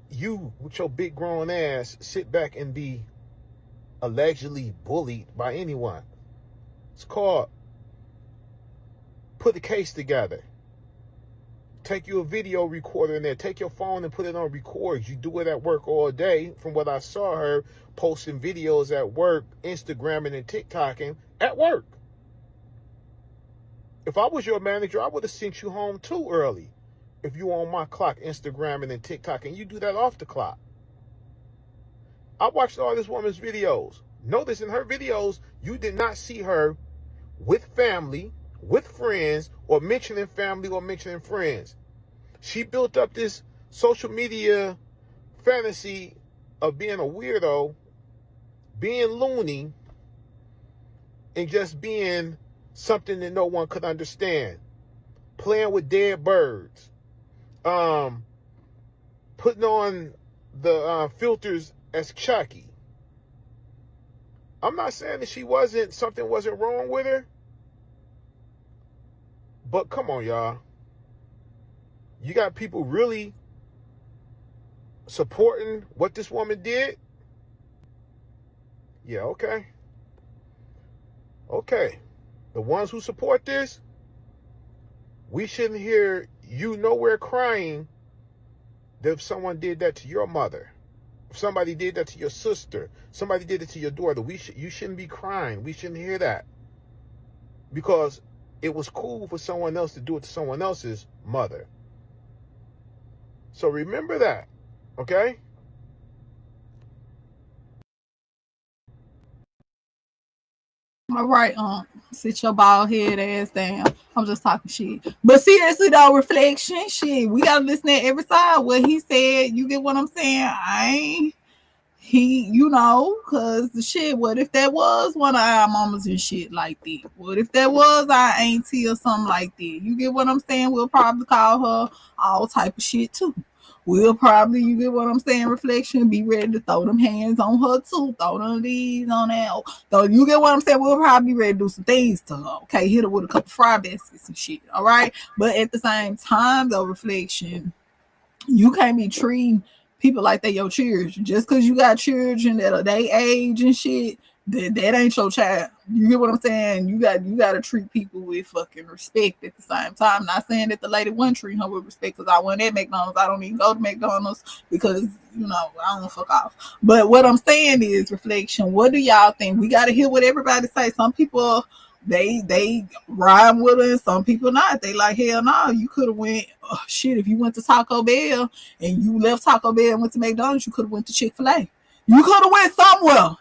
you, with your big grown ass, sit back and be allegedly bullied by anyone? It's called put a case together. Take you a video recorder in there. Take your phone and put it on record. You do it at work all day. From what I saw her posting videos at work, Instagramming and TikToking at work. If I was your manager, I would have sent you home too early. If you on my clock, Instagramming and TikToking, you do that off the clock. I watched all this woman's videos. Notice in her videos, you did not see her with family, with friends, or mentioning family or mentioning friends. She built up this social media fantasy of being a weirdo, being loony, and just being something that no one could understand. Playing with dead birds. Putting on the filters as Chucky. I'm not saying that something wasn't wrong with her. But come on, y'all. You got people really supporting what this woman did? Yeah, okay. Okay, the ones who support this, we shouldn't hear you nowhere crying that if someone did that to your mother, if somebody did that to your sister, somebody did it to your daughter, you shouldn't be crying. We shouldn't hear that, because it was cool for someone else to do it to someone else's mother. So remember that, okay? All right, sit your bald head ass down. I'm just talking shit. But seriously though, reflection, shit, we gotta listen to every side. What he said, you get what I'm saying? I ain't cause the shit, what if that was one of our mamas and shit like that? What if that was our auntie or something like that? You get what I'm saying? We'll probably call her all type of shit too. We'll probably, you get what I'm saying, reflection, be ready to throw them hands on her too. Throw them these on that. So you get what I'm saying? We'll probably be ready to do some things to her. Okay, hit her with a couple fry baskets and shit. All right. But at the same time, though, reflection, you can't be treating people like they your children. Just because you got children that are they age and shit, that ain't your child. You get what I'm saying? You gotta treat people with fucking respect at the same time. Not saying that the lady wasn't treating her with respect, because I went at McDonald's. I don't even go to McDonald's because I don't fuck off. But what I'm saying is, reflection. What do y'all think? We gotta hear what everybody say. Some people they ride with her and some people not. They like, hell no, you could have went, shit, if you went to Taco Bell and you left Taco Bell and went to McDonald's, you could have went to Chick-fil-A. You could have went somewhere.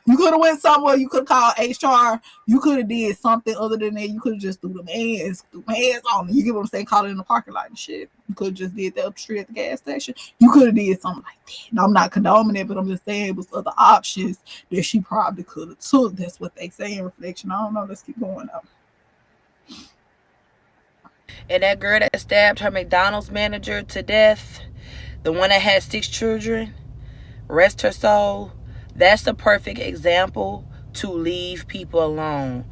You could have called HR. You could have did something other than that. You could have just threw them hands on them. You get what I'm saying? Called it in the parking lot and shit. You could have just did that up the street at the gas station. You could have did something like that. Now, I'm not condoning it, but I'm just saying it was other options that she probably could have took. That's what they say in reflection. I don't know. Let's keep going up. And that girl that stabbed her McDonald's manager to death, the one that had 6 children, rest her soul, that's the perfect example to leave people alone.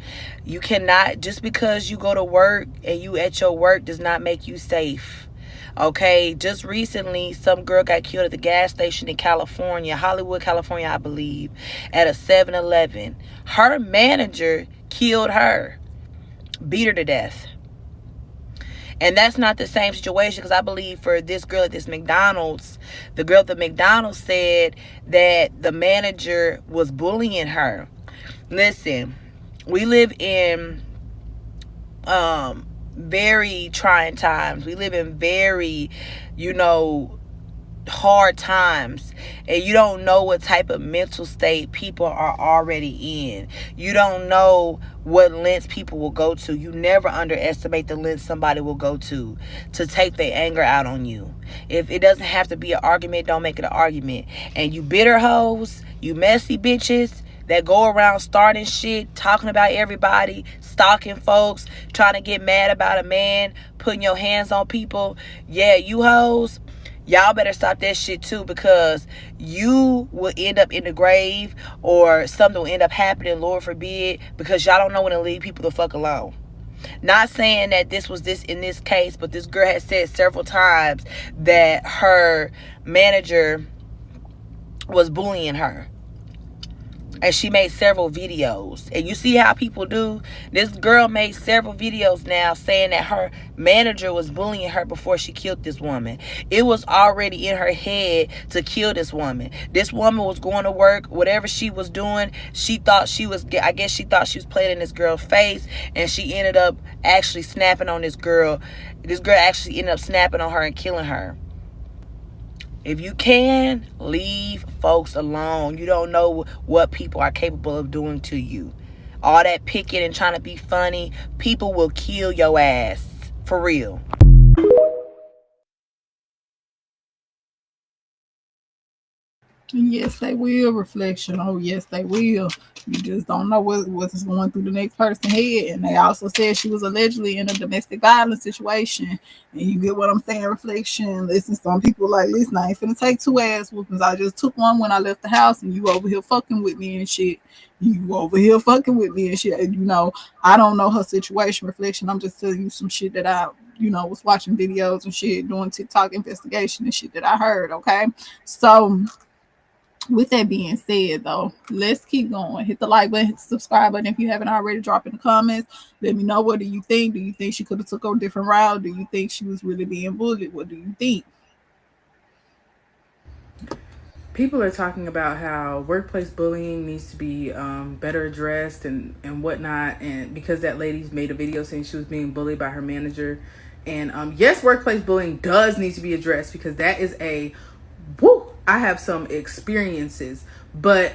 You cannot, just because you go to work and you at your work does not make you safe. Okay, just recently, some girl got killed at the gas station in California, Hollywood, California, I believe, at a 7-Eleven. Her manager killed her, beat her to death. And that's not the same situation, because I believe for this girl at this McDonald's, the girl at the McDonald's said that the manager was bullying her. Listen, we live in very trying times. We live in very, hard times, and you don't know what type of mental state people are already in. You don't know what lengths people will go to. You never underestimate the lengths somebody will go to take their anger out on you. If it doesn't have to be an argument, don't make it an argument. And you bitter hoes, you messy bitches that go around starting shit, talking about everybody, stalking folks, trying to get mad about a man, putting your hands on people. Yeah, you hoes, y'all better stop that shit too, because you will end up in the grave, or something will end up happening, Lord forbid, because y'all don't know when to leave people the fuck alone. Not saying that this was this in this case, but this girl has said several times that her manager was bullying her. And she made several videos. And you see how people do? This girl made several videos now saying that her manager was bullying her before she killed this woman. It was already in her head to kill this woman. This woman was going to work. Whatever she was doing, she thought she was playing in this girl's face. And she ended up actually snapping on this girl. This girl actually ended up snapping on her and killing her. If you can, leave folks alone. You don't know what people are capable of doing to you. All that picking and trying to be funny, people will kill your ass. For real. Yes, they will. Reflection. Oh, yes, they will. You just don't know what's going through the next person's head. And they also said she was allegedly in a domestic violence situation. And you get what I'm saying? Reflection. Listen, some people like, listen, I ain't finna take 2 ass whoopings. I just took one when I left the house, and you over here fucking with me and shit. You over here fucking with me and shit. And, I don't know her situation. Reflection. I'm just telling you some shit that I was watching videos and shit, doing TikTok investigation and shit that I heard. Okay. So With that being said, though, let's keep going. Hit the like button, hit the subscribe button if you haven't already. Drop in the comments. Let me know, what do you think? Do you think she could have took a different route? Do you think she was really being bullied? What do you think? People are talking about how workplace bullying needs to be better addressed and whatnot, and because that lady's made a video saying she was being bullied by her manager. And yes, workplace bullying does need to be addressed, because that is I have some experiences, but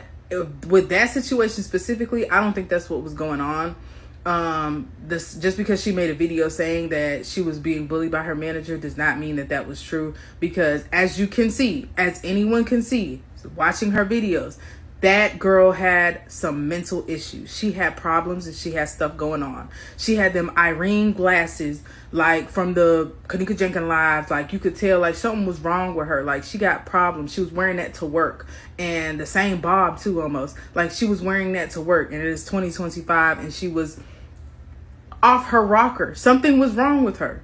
with that situation specifically, I don't think that's what was going on. This, just because she made a video saying that she was being bullied by her manager, does not mean that that was true, because as you can see, as anyone can see watching her videos, that girl had some mental issues. She had problems and she had stuff going on. She had them Irene glasses, like from the Kanika Jenkins lives. Like you could tell like something was wrong with her. Like she got problems. She was wearing that to work. And the same bob too, almost. Like she was wearing that to work. And it is 2025 and she was off her rocker. Something was wrong with her.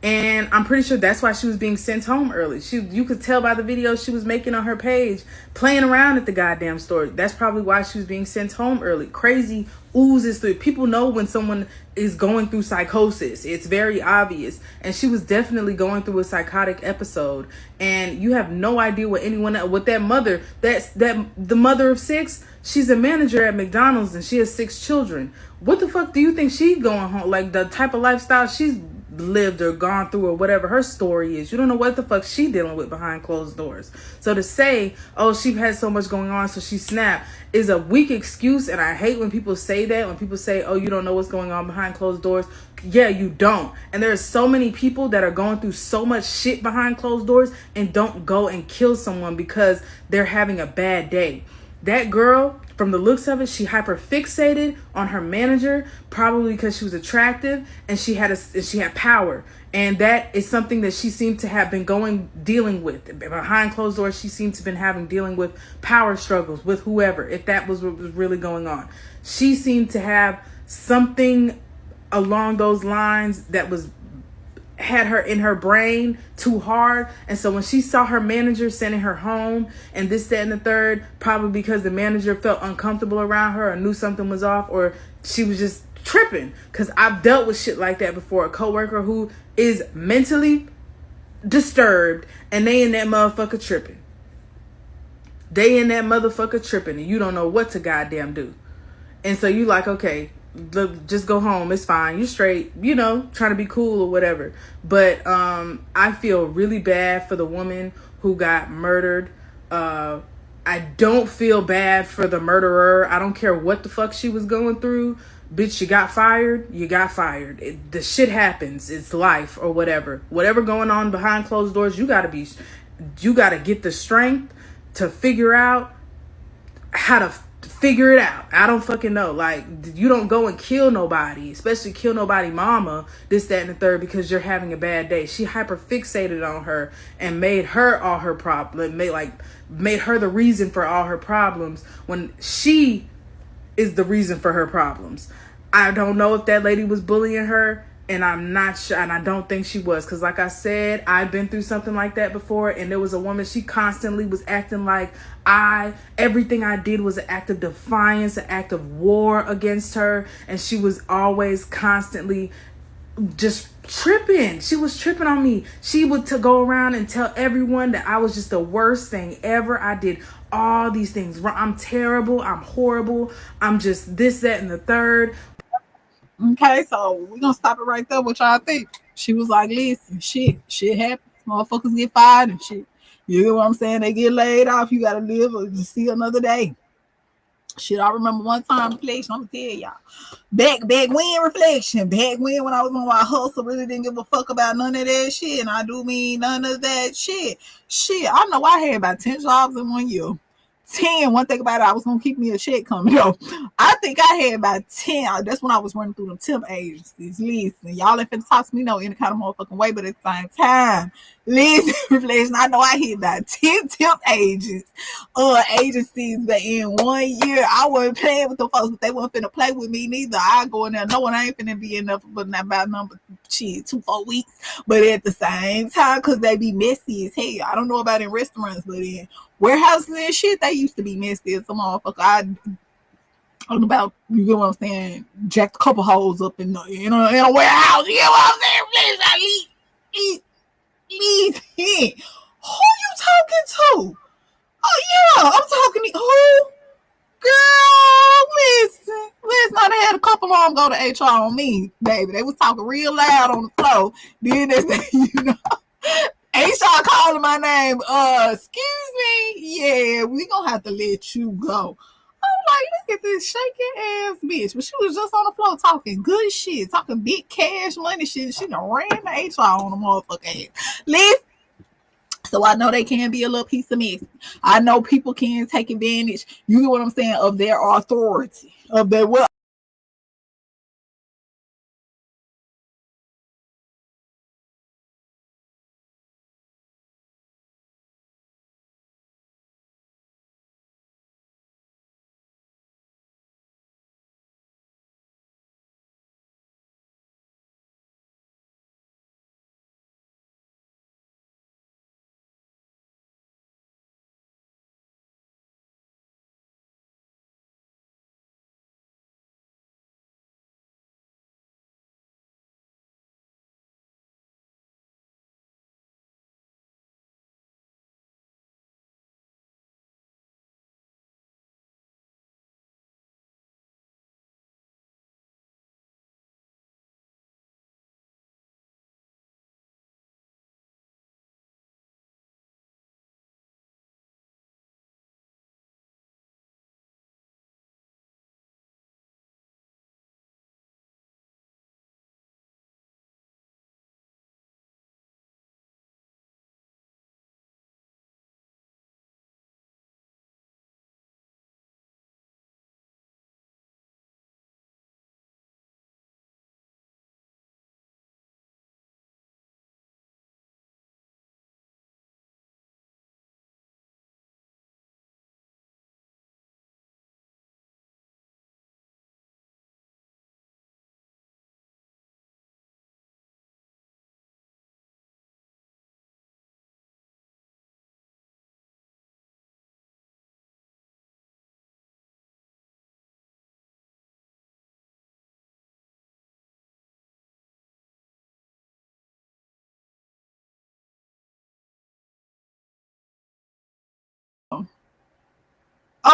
And I'm pretty sure that's why she was being sent home early. You could tell by the video she was making on her page, playing around at the goddamn store. That's probably why she was being sent home early. Crazy oozes through. People know when someone is going through psychosis. It's very obvious. And she was definitely going through a psychotic episode. And you have no idea what what that mother, the mother of 6, she's a manager at McDonald's and she has 6 children. What the fuck do you think she's going home? Like the type of lifestyle she's lived or gone through or whatever her story is. You don't know what the fuck she dealing with behind closed doors. So to say, oh, she had so much going on so she snapped, is a weak excuse. And I hate when people say that, when people say, oh, you don't know what's going on behind closed doors. Yeah, you don't. And there's so many people that are going through so much shit behind closed doors and don't go and kill someone because they're having a bad day. That girl, from the looks of it, she hyper fixated on her manager, probably because she was attractive and she had power. And that is something that she seemed to have been dealing with. Behind closed doors, she seemed to have been dealing with power struggles with whoever, if that was what was really going on. She seemed to have something along those lines that had her in her brain too hard. And so when she saw her manager sending her home and this, that, and the third, probably because the manager felt uncomfortable around her or knew something was off, or she was just tripping. Because I've dealt with shit like that before. A coworker who is mentally disturbed and they in that motherfucker tripping. They in that motherfucker tripping and you don't know what to goddamn do. And so you like, okay, just go home, it's fine, you're straight, trying to be cool or whatever. But I feel really bad for the woman who got murdered. I don't feel bad for the murderer. I don't care what the fuck she was going through. Bitch, you got fired. The shit happens. It's life or whatever going on behind closed doors. You gotta get the strength to figure out how to figure it out. I don't fucking know. Like, you don't go and kill nobody, especially kill nobody mama, this, that, and the third, because you're having a bad day. She hyper fixated on her and made her all her problem, made her the reason for all her problems when she is the reason for her problems. I don't know if that lady was bullying her, and I'm not sure, and I don't think she was, because like I said, I've been through something like that before, and there was a woman, she constantly was acting like everything I did was an act of defiance, an act of war against her, and she was always constantly just tripping. She was tripping on me. She would go around and tell everyone that I was just the worst thing ever. I did all these things wrong. I'm terrible. I'm horrible. I'm just this, that, and the third. Okay, so we're gonna stop it right there. What y'all think? She was like, listen, shit happens. Motherfuckers get fired and shit. You get what I'm saying? They get laid off. You gotta live or just see another day. Shit, I remember one time, reflection, I'm gonna tell y'all. Back when reflection, back when I was on my hustle, really didn't give a fuck about none of that shit. And I do mean none of that shit. Shit, I know I had about 10 jobs in 1 year. 10. One thing about it, I was gonna keep me a check coming though. I think I had about 10. That's when I was running through them temp agencies. Listen, y'all ain't finna talk to me no any kind of motherfucking way, but at the same time, listen, reflection, I know I hit about 10 temp agencies, but in 1 year, I wasn't playing with the folks, but they weren't finna play with me neither. I go in there knowing I ain't finna be enough, but not about number 2-4 weeks. But at the same time, cause they be messy as hell. I don't know about in restaurants, but in warehouses and shit, they used to be messy as a motherfucker. I about, you get what I'm saying, jacked a couple holes up in a warehouse. You get what I'm saying? Please, leave. Who you talking to? Oh yeah, I'm talking to who? Girl, listen, I had a couple of them go to HR on me, baby. They was talking real loud on the floor. Then they say, HR calling my name. Excuse me. Yeah, we gonna have to let you go. I'm like, look at this shaking ass bitch. But she was just on the floor talking good shit, talking big cash money shit. She done ran the HR on the motherfucker ass. Listen. So I know they can be a little piece of mess. I know people can take advantage, you know what I'm saying, of their authority, of their what.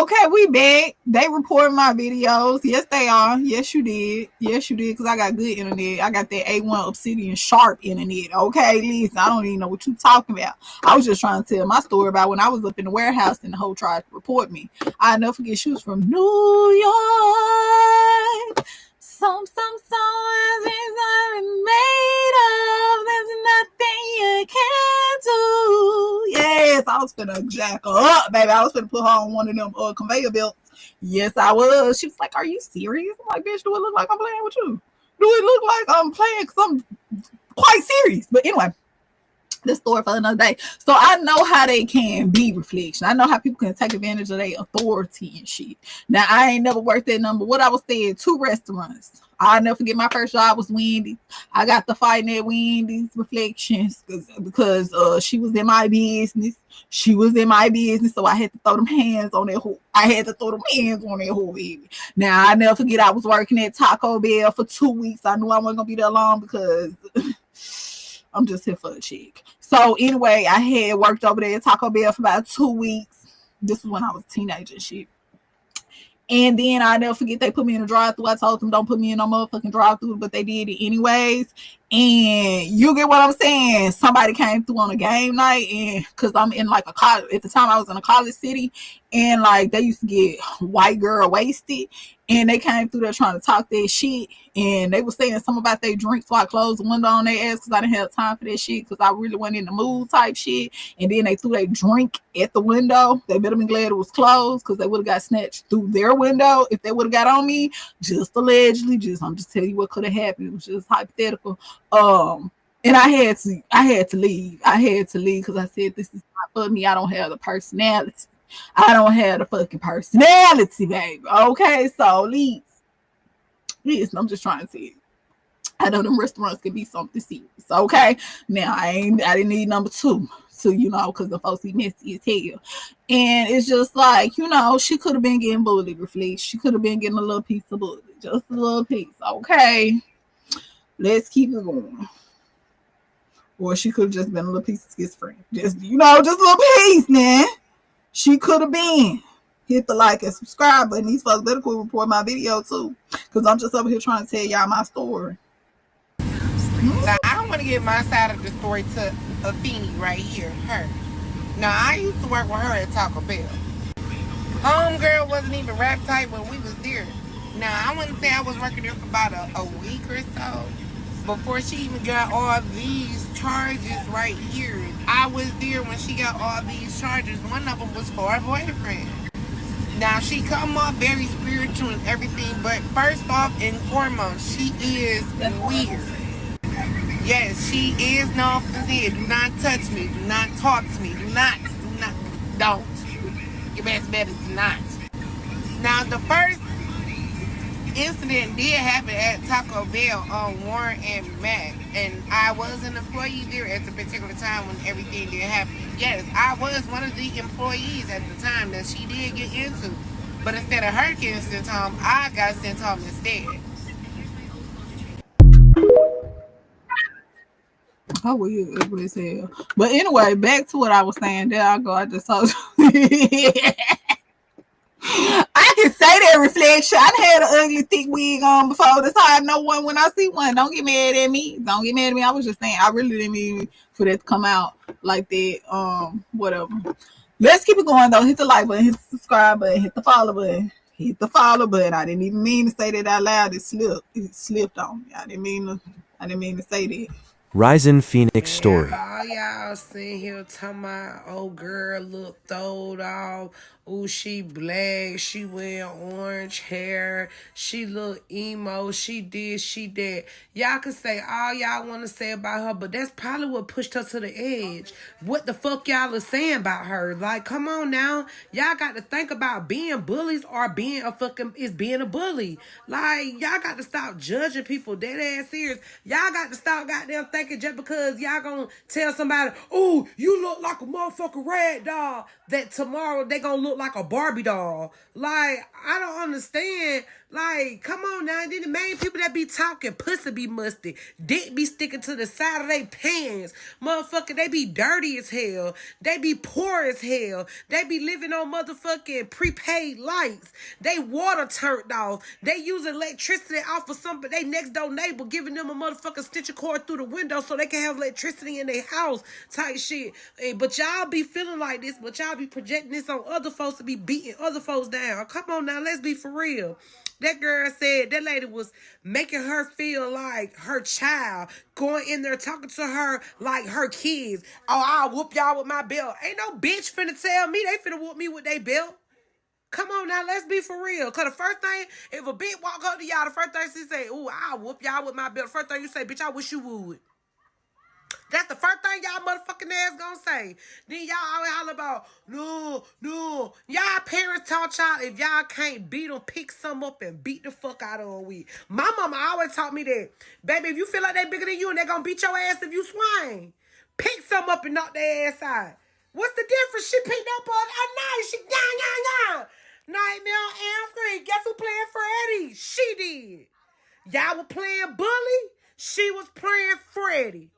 Okay, we back. They report my videos. Yes, they are. Yes, you did. Yes, you did. Because I got good internet. I got that A1 Obsidian Sharp internet. Okay, listen, I don't even know what you talking about. I was just trying to tell my story about when I was up in the warehouse and the whole tried to report me. I never forget she was from New York. Some songs is made of. There's nothing you can do. Yes, I was finna jack her up, baby. I was finna put her on one of them conveyor belts. Yes, I was. She was like, "Are you serious?" I'm like, "Bitch, do it look like I'm playing with you? Do it look like I'm playing? Because I'm quite serious." But anyway, the story for another day. So I know how they can be reflection. I know how people can take advantage of their authority and shit. Now I ain't never worked that number. What I was saying, 2 restaurants. I'll never forget my first job was Wendy's. I got the fighting at Wendy's reflections because she was in my business. She was in my business, so I had to throw them hands on that whole. I had to throw them hands on that whole baby. Now I never forget I was working at Taco Bell for 2 weeks. I knew I wasn't gonna be there long because I'm just here for a check. So anyway, I had worked over there at Taco Bell for about 2 weeks. This was when I was a teenager and shit. And then I never forget they put me in a drive-thru. I told them don't put me in no motherfucking drive-thru, but they did it anyways. And you get what I'm saying? Somebody came through on a game night, and because I'm in like a college at the time, I was in a college city, and like they used to get white girl wasted, and they came through there trying to talk their shit, and they were saying something about their drink, so I closed the window on their ass because I didn't have time for that shit because I really wasn't in the mood type shit. And then they threw their drink at the window. They better be glad it was closed because they would have got snatched through their window if they would have got on me. Just allegedly, I'm just telling you what could have happened. It was just hypothetical. And I had to leave. I had to leave because I said this is not for me. I don't have the personality. I don't have the fucking personality, baby. Okay, so listen, I'm just trying to see. I know them restaurants can be something serious. Okay. Now I didn't need number two. So, because the folks be messy as hell. And it's just like, she could have been getting bullied, Reflex. She could have been getting a little piece of bully. Just a little piece. Okay. Let's keep it going. Or she could have just been a little piece of schizophrenia. Just, just a little piece, man. She could have been. Hit the like and subscribe button. These folks better quit report my video too. Because I'm just over here trying to tell y'all my story. Now, I don't want to give my side of the story to Afeni right here, her. Now, I used to work with her at Taco Bell. Homegirl wasn't even rap type when we was there. Now, I wouldn't say I was working there for about a week or so before she even got all these charges right here. I was there when she got all these charges. One of them was for her boyfriend. Now, she come off very spiritual and everything, but first off and foremost, she is weird. Yes, she is known for saying, do not touch me, do not talk to me, don't. Your best bet is not. Now, the first incident did happen at Taco Bell on Warren and Mac, and I was an employee there at the particular time when everything did happen. Yes, I was one of the employees at the time that she did get into, but instead of her getting sent home, I got sent home instead. Oh, weird as hell. But anyway, back to what I was saying. There I go. I just told you. I can say that, Reflection. I had an ugly thick wig on before. That's how I know one when I see one. Don't get mad at me. Don't get mad at me. I was just saying, I really didn't mean for that to come out like that. Whatever. Let's keep it going though. Hit the like button, hit the subscribe button, hit the follow button. Hit the follow button. I didn't even mean to say that out loud. It slipped on me. I didn't mean to say that. Ryzen Phoenix story. All y'all sitting here talking about, oh, girl look throwed off. Oh, she black. She wearing orange hair. She look emo. She did, she did. Y'all can say all y'all want to say about her, but that's probably what pushed her to the edge. What the fuck y'all are saying about her? Like, come on now. Y'all got to think about being bullies or being a bully. Like, y'all got to stop judging people dead ass serious. Y'all got to stop goddamn thinking just because y'all gonna tell somebody, oh, you look like a motherfucking rag doll, that tomorrow they gonna look like a Barbie doll. Like, I don't understand. Like, come on now. Then the main people that be talking, pussy be musty, dick be sticking to the side of their pants. Motherfucker, they be dirty as hell. They be poor as hell. They be living on motherfucking prepaid lights. They water turned off. They use electricity off of somebody, they next door neighbor, giving them a motherfucking stitcher cord through the window so they can have electricity in their house type shit. But y'all be feeling like this, but y'all be projecting this on other folks to be beating other folks down. Come on now, let's be for real. That girl said that lady was making her feel like her child, going in there talking to her like her kids. Oh, I'll whoop y'all with my belt. Ain't no bitch finna tell me they finna whoop me with their belt. Come on now, let's be for real. Because the first thing, if a bitch walk up to y'all, the first thing she say, ooh, I'll whoop y'all with my belt. The first thing you say, bitch, I wish you would. That's the first thing y'all motherfucking ass gonna say. Then y'all always holler about, no. Y'all parents taught y'all if y'all can't beat them, pick some up and beat the fuck out of them with. My mama always taught me that. Baby, if you feel like they bigger than you and they gonna beat your ass if you swing, pick some up and knock their ass out. What's the difference? She picked up on a knife. She Nightmare on Elm Street. Guess who playing Freddy? She did. Y'all were playing Bully. She was playing Freddy.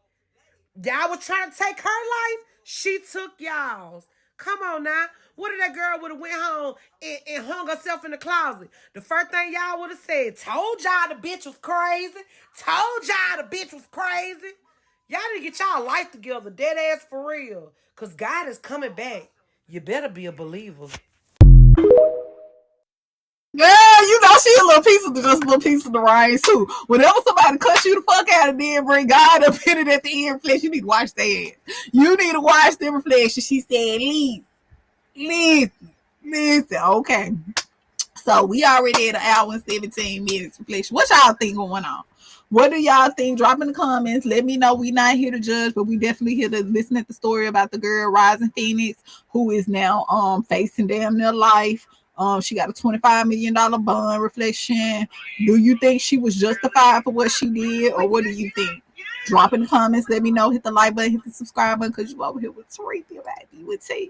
Y'all was trying to take her life. She took y'all's. Come on now. What if that girl would have went home and hung herself in the closet? The first thing y'all would have said, told y'all the bitch was crazy. Told y'all the bitch was crazy. Y'all need to get y'all life together, dead ass for real. Because God is coming back. You better be a believer. Yeah, she a little piece of just a little piece of the rain too. Whenever somebody cuts you the fuck out and then bring God up in it at the end, flesh, you need to watch that. You need to watch the reflection. She said, listen. Okay. So we already at an hour and 17 minutes reflection. What y'all think going on? What do y'all think? Drop in the comments. Let me know. We not here to judge, but we definitely here to listen at the story about the girl Rising Phoenix, who is now facing damn near life. She got a $25 million bond. Reflection. Do you think she was justified for what she did, or what do you think? Drop in the comments. Let me know. Hit the like button. Hit the subscribe button, because you over here with Teresa, baby. You with Teresa.